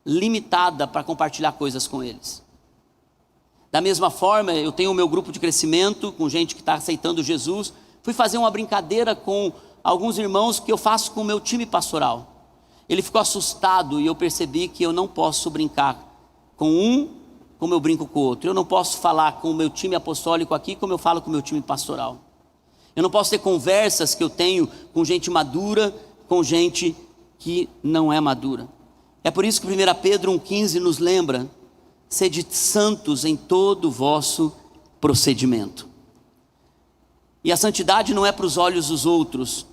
limitada para compartilhar coisas com eles. Da mesma forma, eu tenho o meu grupo de crescimento, com gente que está aceitando Jesus. Fui fazer uma brincadeira com alguns irmãos que eu faço com o meu time pastoral. Ele ficou assustado e eu percebi que eu não posso brincar com um como eu brinco com o outro. Eu não posso falar com o meu time apostólico aqui como eu falo com o meu time pastoral. Eu não posso ter conversas que eu tenho com gente madura, com gente que não é madura. É por isso que 1 Pedro 1,15 nos lembra: sede santos em todo o vosso procedimento. E a santidade não é para os olhos dos outros,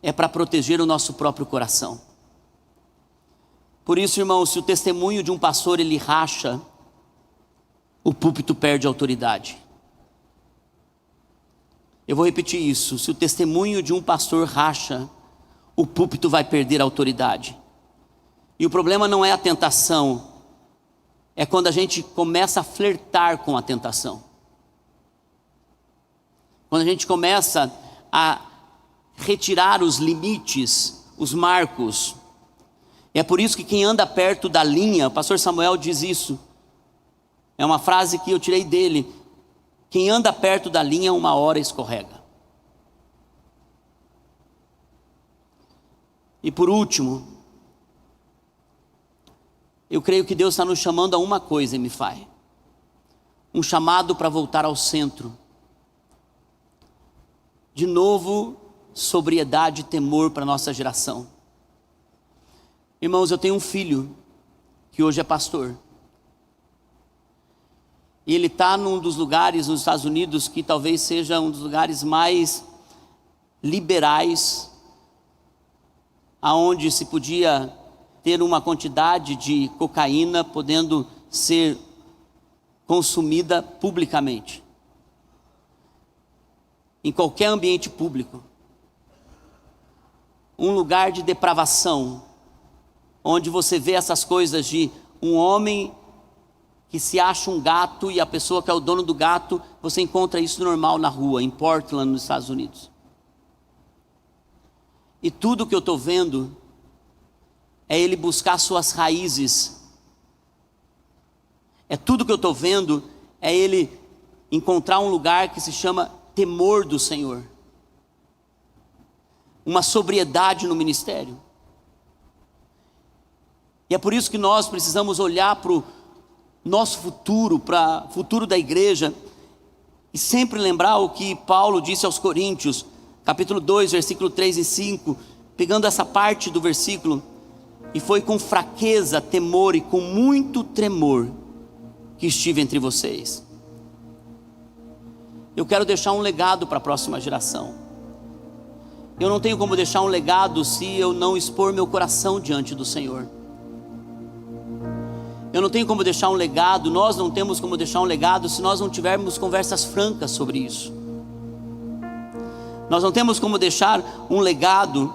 é para proteger o nosso próprio coração. Por isso, irmãos, se o testemunho de um pastor ele racha, o púlpito perde autoridade. Eu vou repetir isso: se o testemunho de um pastor racha, o púlpito vai perder a autoridade. E o problema não é a tentação, é quando a gente começa a flertar com a tentação. Quando a gente começa a retirar os limites, os marcos. É por isso que quem anda perto da linha, o pastor Samuel diz isso, é uma frase que eu tirei dele: quem anda perto da linha uma hora escorrega. E por último, eu creio que Deus está nos chamando a uma coisa, MFI, um chamado para voltar ao centro. De novo, sobriedade e temor para a nossa geração. Irmãos, eu tenho um filho que hoje é pastor. E ele está num dos lugares nos Estados Unidos que talvez seja um dos lugares mais liberais, aonde se podia ter uma quantidade de cocaína podendo ser consumida publicamente. Em qualquer ambiente público. Um lugar de depravação, onde você vê essas coisas de um homem que se acha um gato e a pessoa que é o dono do gato, você encontra isso normal na rua, em Portland, nos Estados Unidos. E tudo que eu estou vendo é ele buscar suas raízes. É tudo que eu estou vendo é ele encontrar um lugar que se chama temor do Senhor. Uma sobriedade no ministério. E é por isso que nós precisamos olhar para o nosso futuro, para o futuro da igreja, e sempre lembrar o que Paulo disse aos Coríntios, capítulo 2, versículo 3 e 5, pegando essa parte do versículo: e foi com fraqueza, temor e com muito tremor que estive entre vocês. Eu quero deixar um legado para a próxima geração. Eu não tenho como deixar um legado se eu não expor meu coração diante do Senhor. Eu não tenho como deixar um legado, nós não temos como deixar um legado se nós não tivermos conversas francas sobre isso. Nós não temos como deixar um legado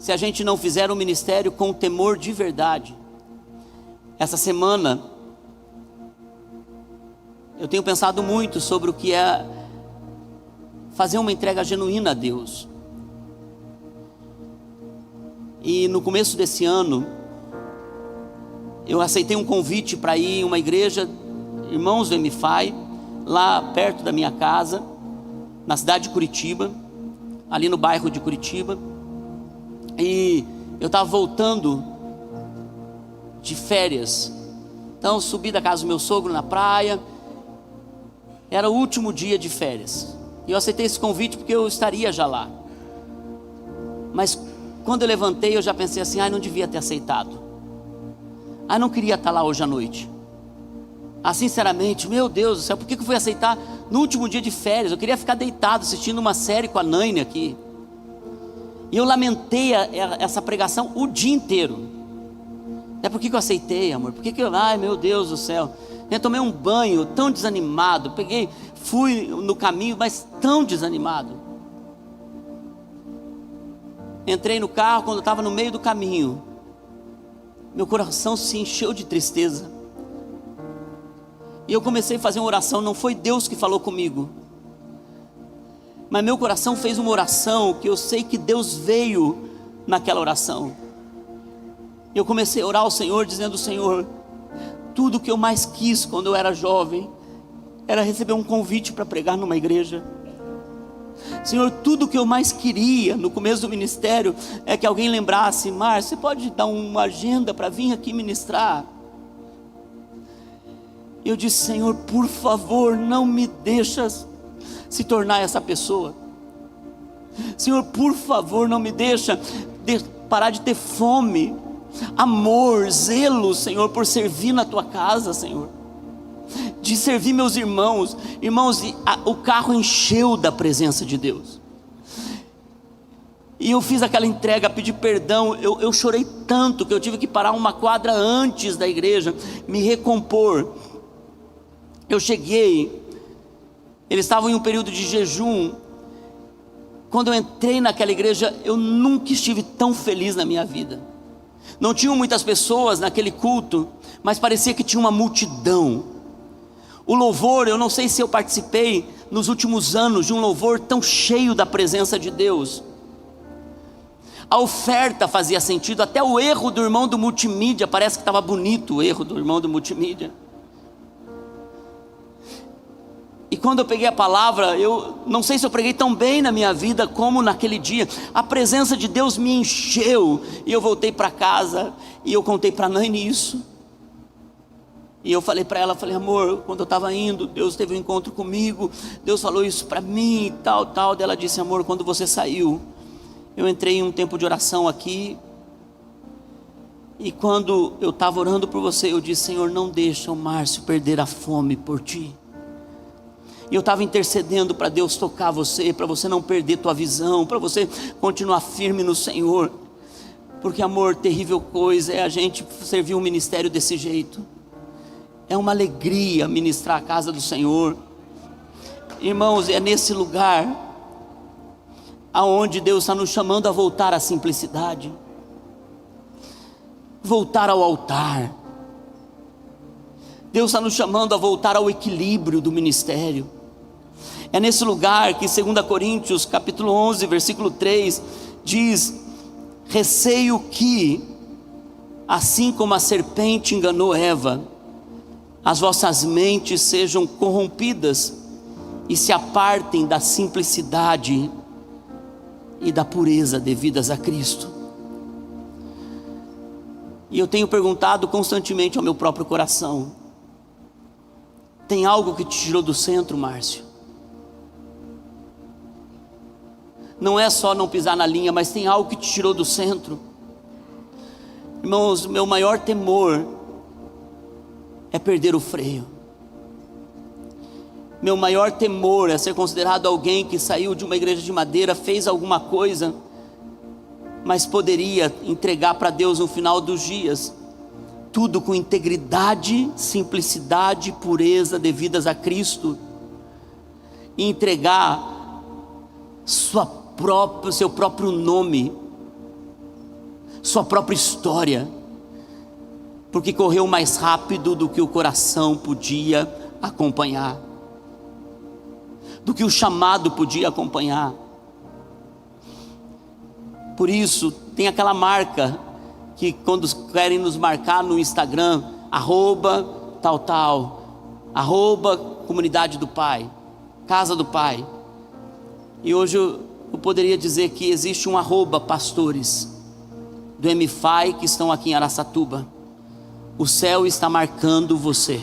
se a gente não fizer um ministério com temor de verdade. Essa semana eu tenho pensado muito sobre o que é fazer uma entrega genuína a Deus. E no começo desse ano, eu aceitei um convite para ir em uma igreja, Irmãos do MFI, lá perto da minha casa, na cidade de Curitiba, ali no bairro de Curitiba. E eu estava voltando de férias, então subi da casa do meu sogro na praia, era o último dia de férias, e eu aceitei esse convite porque eu estaria já lá. Mas quando eu levantei, eu já pensei assim, não devia ter aceitado, não queria estar lá hoje à noite. Sinceramente, meu Deus do céu, por que eu fui aceitar no último dia de férias? Eu queria ficar deitado assistindo uma série com a Naine aqui. E eu lamentei essa pregação o dia inteiro. Por que eu aceitei, amor? Por que eu, meu Deus do céu. Eu tomei um banho tão desanimado, fui no caminho, mas tão desanimado. Entrei no carro, quando eu estava no meio do caminho, meu coração se encheu de tristeza. E eu comecei a fazer uma oração, não foi Deus que falou comigo, mas meu coração fez uma oração, que eu sei que Deus veio naquela oração. Eu comecei a orar ao Senhor, dizendo: Senhor, tudo que eu mais quis quando eu era jovem, era receber um convite para pregar numa igreja. Senhor, tudo que eu mais queria no começo do ministério, é que alguém lembrasse: Márcio, você pode dar uma agenda para vir aqui ministrar? Eu disse: Senhor, por favor, não me deixas se tornar essa pessoa. Senhor, por favor, não me deixa parar de ter fome, amor, zelo, Senhor, por servir na tua casa, Senhor, de servir meus irmãos. Irmãos, o carro encheu da presença de Deus. E eu fiz aquela entrega, pedi perdão. Eu chorei tanto que eu tive que parar uma quadra antes da igreja, me recompor. Eu cheguei, eles estavam em um período de jejum. Quando eu entrei naquela igreja, eu nunca estive tão feliz na minha vida. Não tinham muitas pessoas naquele culto, mas parecia que tinha uma multidão. O louvor, eu não sei se eu participei nos últimos anos de um louvor tão cheio da presença de Deus. A oferta fazia sentido, até o erro do irmão do multimídia, parece que estava bonito o erro do irmão do multimídia. E quando eu peguei a palavra, eu não sei se eu preguei tão bem na minha vida como naquele dia. A presença de Deus me encheu, e eu voltei para casa, e eu contei para a Naine isso. E eu falei para ela, amor, quando eu estava indo, Deus teve um encontro comigo, Deus falou isso para mim, tal. Daí ela disse: amor, quando você saiu, eu entrei em um tempo de oração aqui, e quando eu estava orando por você, eu disse: Senhor, não deixa o Márcio perder a fome por ti. E eu estava intercedendo para Deus tocar você, para você não perder tua visão, para você continuar firme no Senhor. Porque, amor, terrível coisa é a gente servir um ministério desse jeito. É uma alegria ministrar a casa do Senhor. Irmãos, é nesse lugar aonde Deus está nos chamando a voltar à simplicidade, voltar ao altar. Deus está nos chamando a voltar ao equilíbrio do ministério. É nesse lugar que 2 Coríntios capítulo 11, versículo 3 diz: receio que, assim como a serpente enganou Eva, as vossas mentes sejam corrompidas e se apartem da simplicidade e da pureza devidas a Cristo. E eu tenho perguntado constantemente ao meu próprio coração: tem algo que te tirou do centro, Márcio? Não é só não pisar na linha, mas tem algo que te tirou do centro. Irmãos, meu maior temor é perder o freio. Meu maior temor é ser considerado alguém que saiu de uma igreja de madeira, fez alguma coisa, mas poderia entregar para Deus no final dos dias tudo com integridade, simplicidade, pureza devidas a Cristo, e entregar seu próprio nome, sua própria história, porque correu mais rápido do que o coração podia acompanhar. do que o chamado podia acompanhar. Por isso, tem aquela marca que quando querem nos marcar no Instagram, @tal, @comunidade do Pai, casa do Pai. E hoje eu poderia dizer que existe um @pastores do MFI que estão aqui em Araçatuba. O céu está marcando você,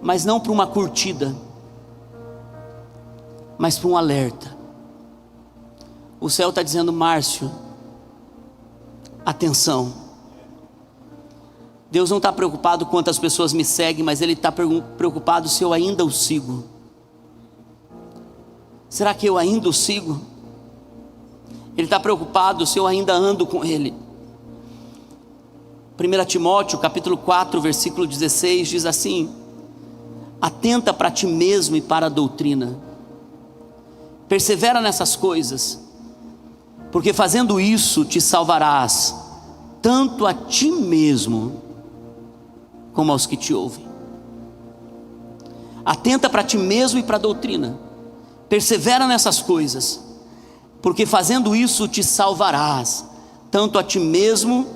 mas não para uma curtida, mas para um alerta. O céu está dizendo: Márcio, atenção. Deus não está preocupado quantas pessoas me seguem, mas Ele está preocupado se eu ainda o sigo. Será que eu ainda o sigo? Ele está preocupado se eu ainda ando com Ele. 1 Timóteo capítulo 4 versículo 16 diz assim: atenta para ti mesmo e para a doutrina, persevera nessas coisas, porque fazendo isso te salvarás, tanto a ti mesmo como aos que te ouvem. Atenta para ti mesmo e para a doutrina, persevera nessas coisas, porque fazendo isso te salvarás, tanto a ti mesmo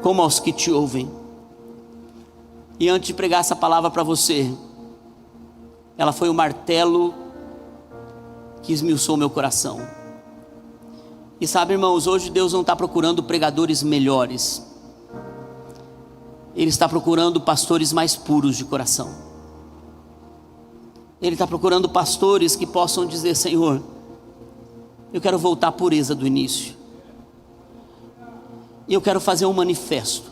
como aos que te ouvem. E antes de pregar essa palavra para você, ela foi o martelo que esmiuçou meu coração. E sabe, irmãos, hoje Deus não está procurando pregadores melhores, Ele está procurando pastores mais puros de coração. Ele está procurando pastores que possam dizer: Senhor, eu quero voltar à pureza do início, e eu quero fazer um manifesto.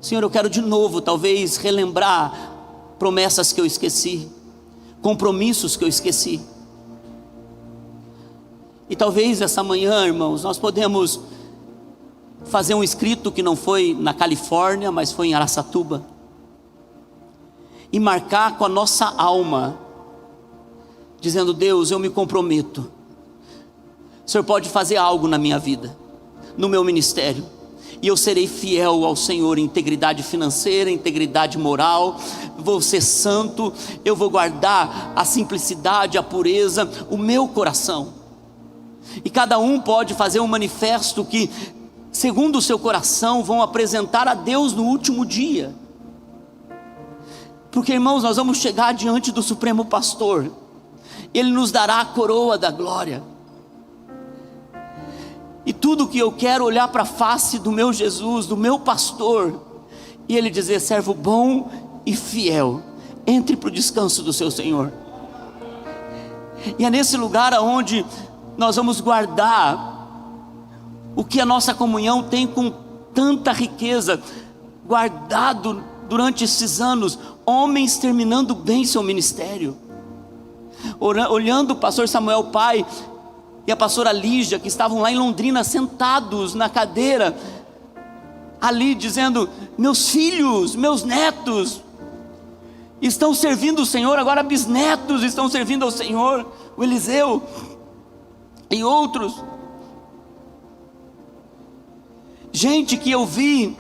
Senhor, eu quero de novo, talvez, relembrar promessas que eu esqueci, compromissos que eu esqueci. E talvez essa manhã, irmãos, nós podemos fazer um escrito que não foi na Califórnia, mas foi em Araçatuba, e marcar com a nossa alma, dizendo: Deus, eu me comprometo. O Senhor pode fazer algo na minha vida, no meu ministério, e eu serei fiel ao Senhor, integridade financeira, integridade moral, vou ser santo, eu vou guardar a simplicidade, a pureza, o meu coração. E cada um pode fazer um manifesto que, segundo o seu coração, vão apresentar a Deus no último dia. Porque, irmãos, nós vamos chegar diante do Supremo Pastor, Ele nos dará a coroa da glória. E tudo que eu quero, olhar para a face do meu Jesus, do meu pastor, e Ele dizer: servo bom e fiel, entre para o descanso do seu Senhor. E é nesse lugar onde nós vamos guardar o que a nossa comunhão tem com tanta riqueza, guardado durante esses anos, homens terminando bem seu ministério. Olhando o pastor Samuel Pai e a pastora Lígia, que estavam lá em Londrina, sentados na cadeira, ali dizendo: meus filhos, meus netos estão servindo o Senhor, agora bisnetos estão servindo ao Senhor, o Eliseu e outros. Gente que eu vi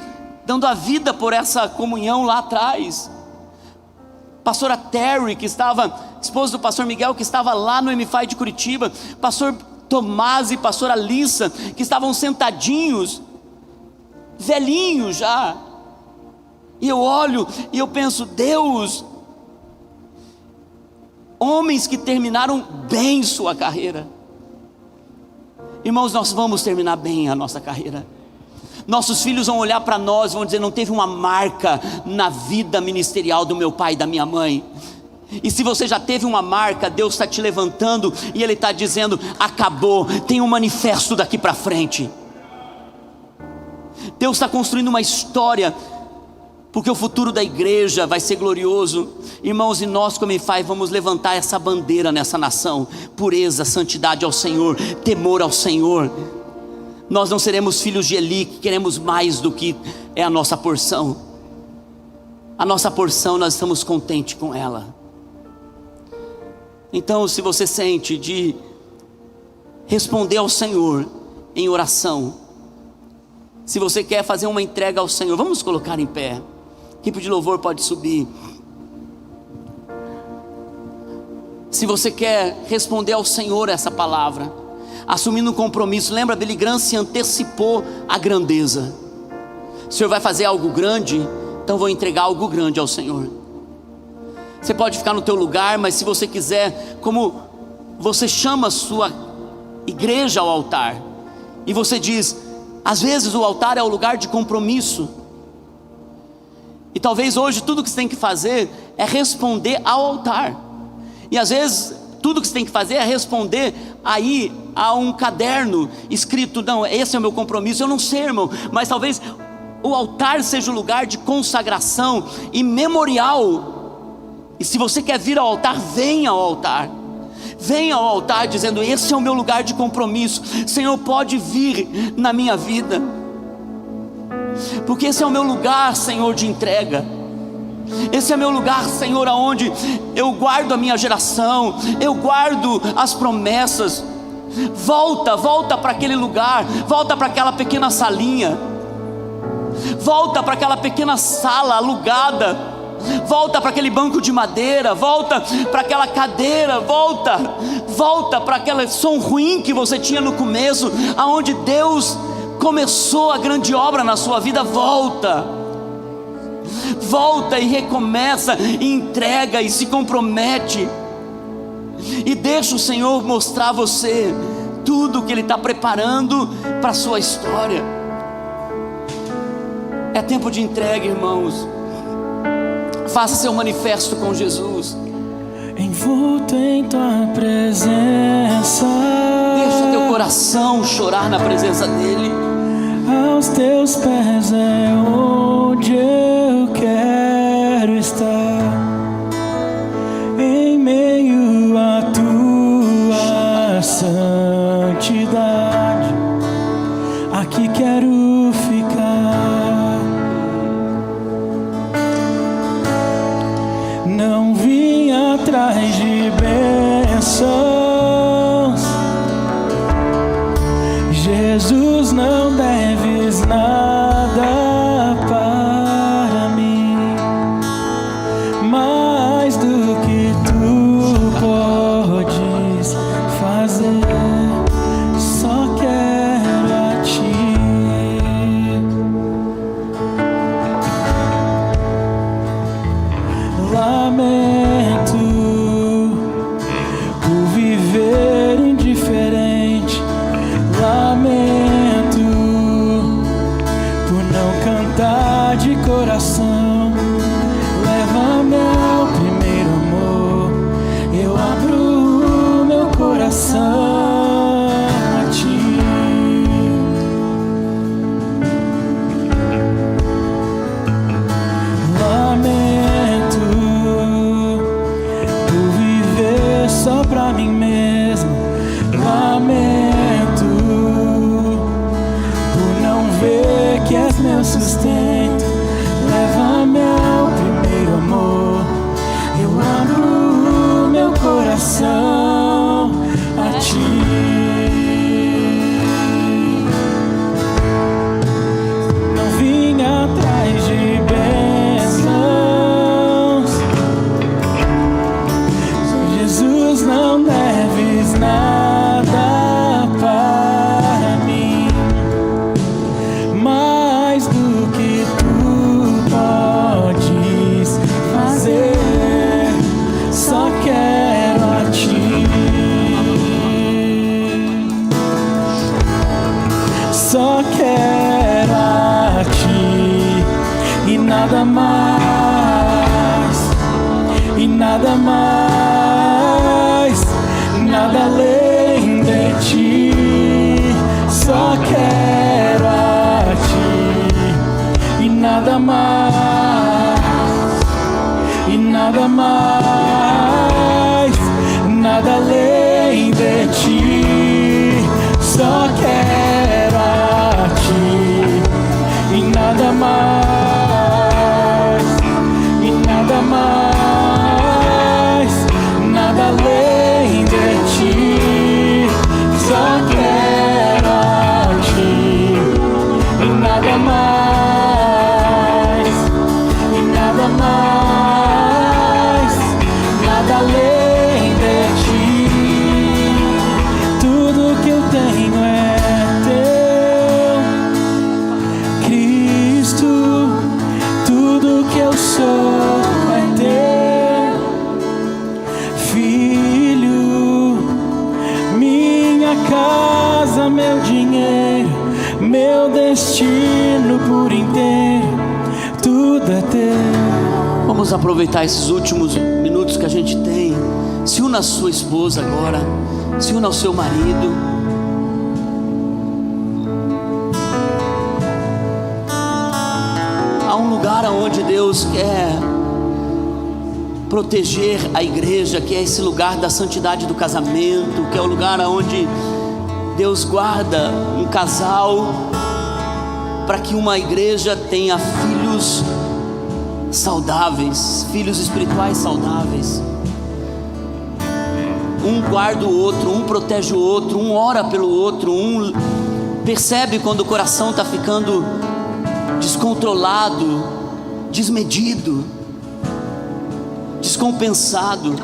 dando a vida por essa comunhão lá atrás. Pastora Terry, que estava, esposa do pastor Miguel, que estava lá no MFI de Curitiba. Pastor Tomás e pastora Alissa, que estavam sentadinhos, velhinhos já. E eu olho e eu penso: Deus, homens que terminaram bem sua carreira. Irmãos, nós vamos terminar bem a nossa carreira. Nossos filhos vão olhar para nós e vão dizer: não teve uma marca na vida ministerial do meu pai e da minha mãe. E se você já teve uma marca, Deus está te levantando e Ele está dizendo: acabou, tem um manifesto daqui para frente. Deus está construindo uma história, porque o futuro da igreja vai ser glorioso. Irmãos, e nós como MFI vamos levantar essa bandeira nessa nação: pureza, santidade ao Senhor, temor ao Senhor. Nós não seremos filhos de Eli, que queremos mais do que é a nossa porção. A nossa porção, nós estamos contentes com ela. Então, se você sente de responder ao Senhor em oração, se você quer fazer uma entrega ao Senhor, vamos colocar em pé. A equipe de louvor pode subir. Se você quer responder ao Senhor essa palavra, assumindo um compromisso, lembra, Billy Graham se antecipou à grandeza. O Senhor vai fazer algo grande, então vou entregar algo grande ao Senhor. Você pode ficar no teu lugar, mas se você quiser, como você chama a sua igreja ao altar, e você diz, às vezes o altar é o lugar de compromisso, e talvez hoje tudo que você tem que fazer é responder ao altar, e às vezes tudo que você tem que fazer é responder aí a um caderno escrito, não, esse é o meu compromisso. Eu não sei, irmão, mas talvez o altar seja o lugar de consagração e memorial. E se você quer vir ao altar, venha ao altar. Venha ao altar dizendo, esse é o meu lugar de compromisso. Senhor, pode vir na minha vida, porque esse é o meu lugar, Senhor, de entrega. Esse é meu lugar, Senhor, aonde eu guardo a minha geração, eu guardo as promessas. Volta para aquele lugar, volta para aquela pequena salinha, volta para aquela pequena sala alugada, volta para aquele banco de madeira, volta para aquela cadeira, volta para aquele som ruim que você tinha no começo, aonde Deus começou a grande obra na sua vida. Volta e recomeça, e entrega e se compromete, e deixa o Senhor mostrar a você tudo que Ele está preparando para a sua história. É tempo de entrega, irmãos. Faça seu manifesto com Jesus. Envolto em tua presença, deixa teu coração chorar na presença dEle. Aos teus pés é onde eu quero estar, em meio à tua santidade. Aqui quero ficar. Não vim atrás de bênçãos, Jesus, não deves nada para mim, mais do que tu podes fazer, só quero a ti. Lamento por viver indiferente, lamento por não cantar de coração. Leva-me ao primeiro amor, eu abro o meu coração a ti. Lamento por viver só pra mim mesmo, lamento por não ver que és meu sustento. Leva-me ao primeiro amor, eu abro o meu coração a ti. Não vim atrás de bênçãos, Jesus, não deves nada para mim, mais do que tu podes fazer, só quero a ti, só quero a ti, e nada mais, e nada mais, nada além de ti. Só quero a ti, e nada mais, e nada mais, nada além de ti. Só quero a ti, e nada mais, e nada mais, nada além de ti. Só quero a ti, e nada mais, e nada mais, nada além de ti. sou é teu, filho. Minha casa, meu dinheiro, meu destino por inteiro, tudo é teu. Vamos aproveitar esses últimos minutos que a gente tem. Se una a sua esposa agora, se una ao seu marido. Há um lugar onde Deus quer proteger a igreja, que é esse lugar da santidade do casamento, que é o lugar onde Deus guarda um casal, para que uma igreja tenha filhos saudáveis, filhos espirituais saudáveis. Um guarda o outro, um protege o outro, um ora pelo outro, um percebe quando o coração está ficando descontrolado, desmedido, descompensado.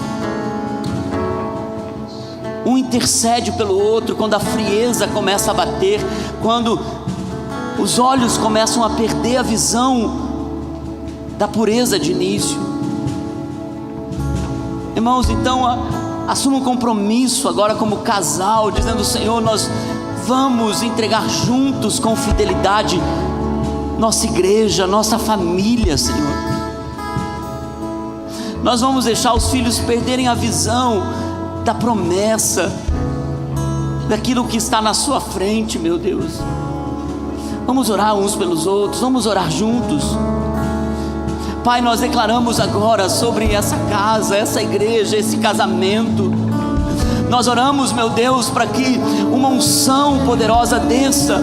Um intercede pelo outro quando a frieza começa a bater, quando os olhos começam a perder a visão da pureza de início. Irmãos, então assuma um compromisso agora como casal, dizendo: Senhor, nós vamos entregar juntos com fidelidade nossa igreja, nossa família, Senhor. Nós vamos deixar os filhos perderem a visão da promessa, daquilo que está na sua frente, meu Deus. Vamos orar uns pelos outros, vamos orar juntos. Pai, nós declaramos agora sobre essa casa, essa igreja, esse casamento. Nós oramos, meu Deus, para que uma unção poderosa desça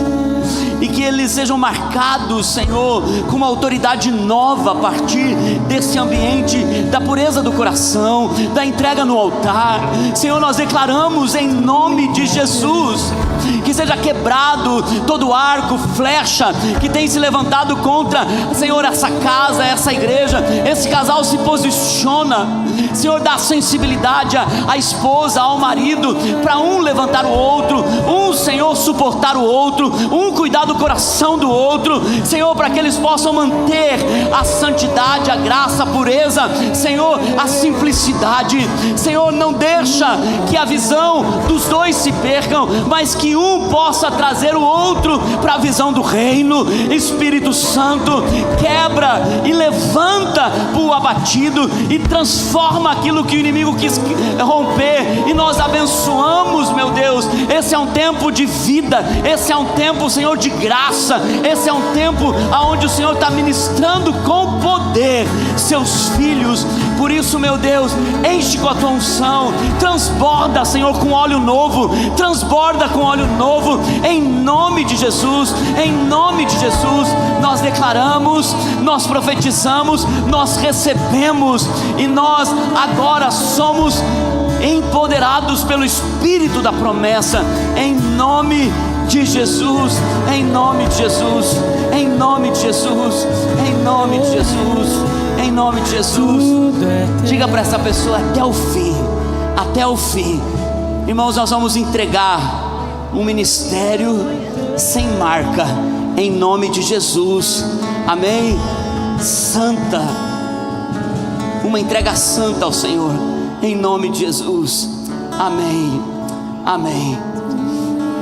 e que eles sejam marcados, Senhor, com uma autoridade nova a partir desse ambiente da pureza do coração, da entrega no altar. Senhor, nós declaramos em nome de Jesus que seja quebrado todo arco, flecha que tem se levantado contra, Senhor, essa casa, essa igreja. Esse casal se posiciona, Senhor, dá sensibilidade à esposa, ao marido, para um levantar o outro, um, Senhor, suportar o outro, um cuidar do coração do outro, Senhor, para que eles possam manter a santidade, a graça, a pureza, Senhor, a simplicidade. Senhor, não deixa que a visão dos dois se percam, mas que um possa trazer o outro para a visão do reino. Espírito Santo, quebra e levanta o abatido e transforma aquilo que o inimigo quis romper, e nós abençoamos, meu Deus. Esse é um tempo de vida, esse é um tempo, Senhor, de graça, esse é um tempo onde o Senhor está ministrando com poder seus filhos. Por isso, meu Deus, enche com a tua unção, transborda, Senhor, com óleo novo, transborda com óleo novo, em nome de Jesus. Em nome de Jesus, nós declaramos, nós profetizamos, nós recebemos, e nós agora somos empoderados pelo Espírito da promessa, em nome de Jesus, em nome de Jesus, em nome de Jesus, em nome de Jesus, em nome de Jesus. Diga para essa pessoa: até o fim, até o fim. Irmãos, nós vamos entregar um ministério sem marca, em nome de Jesus, amém? Santa, uma entrega santa ao Senhor, em nome de Jesus, amém, amém.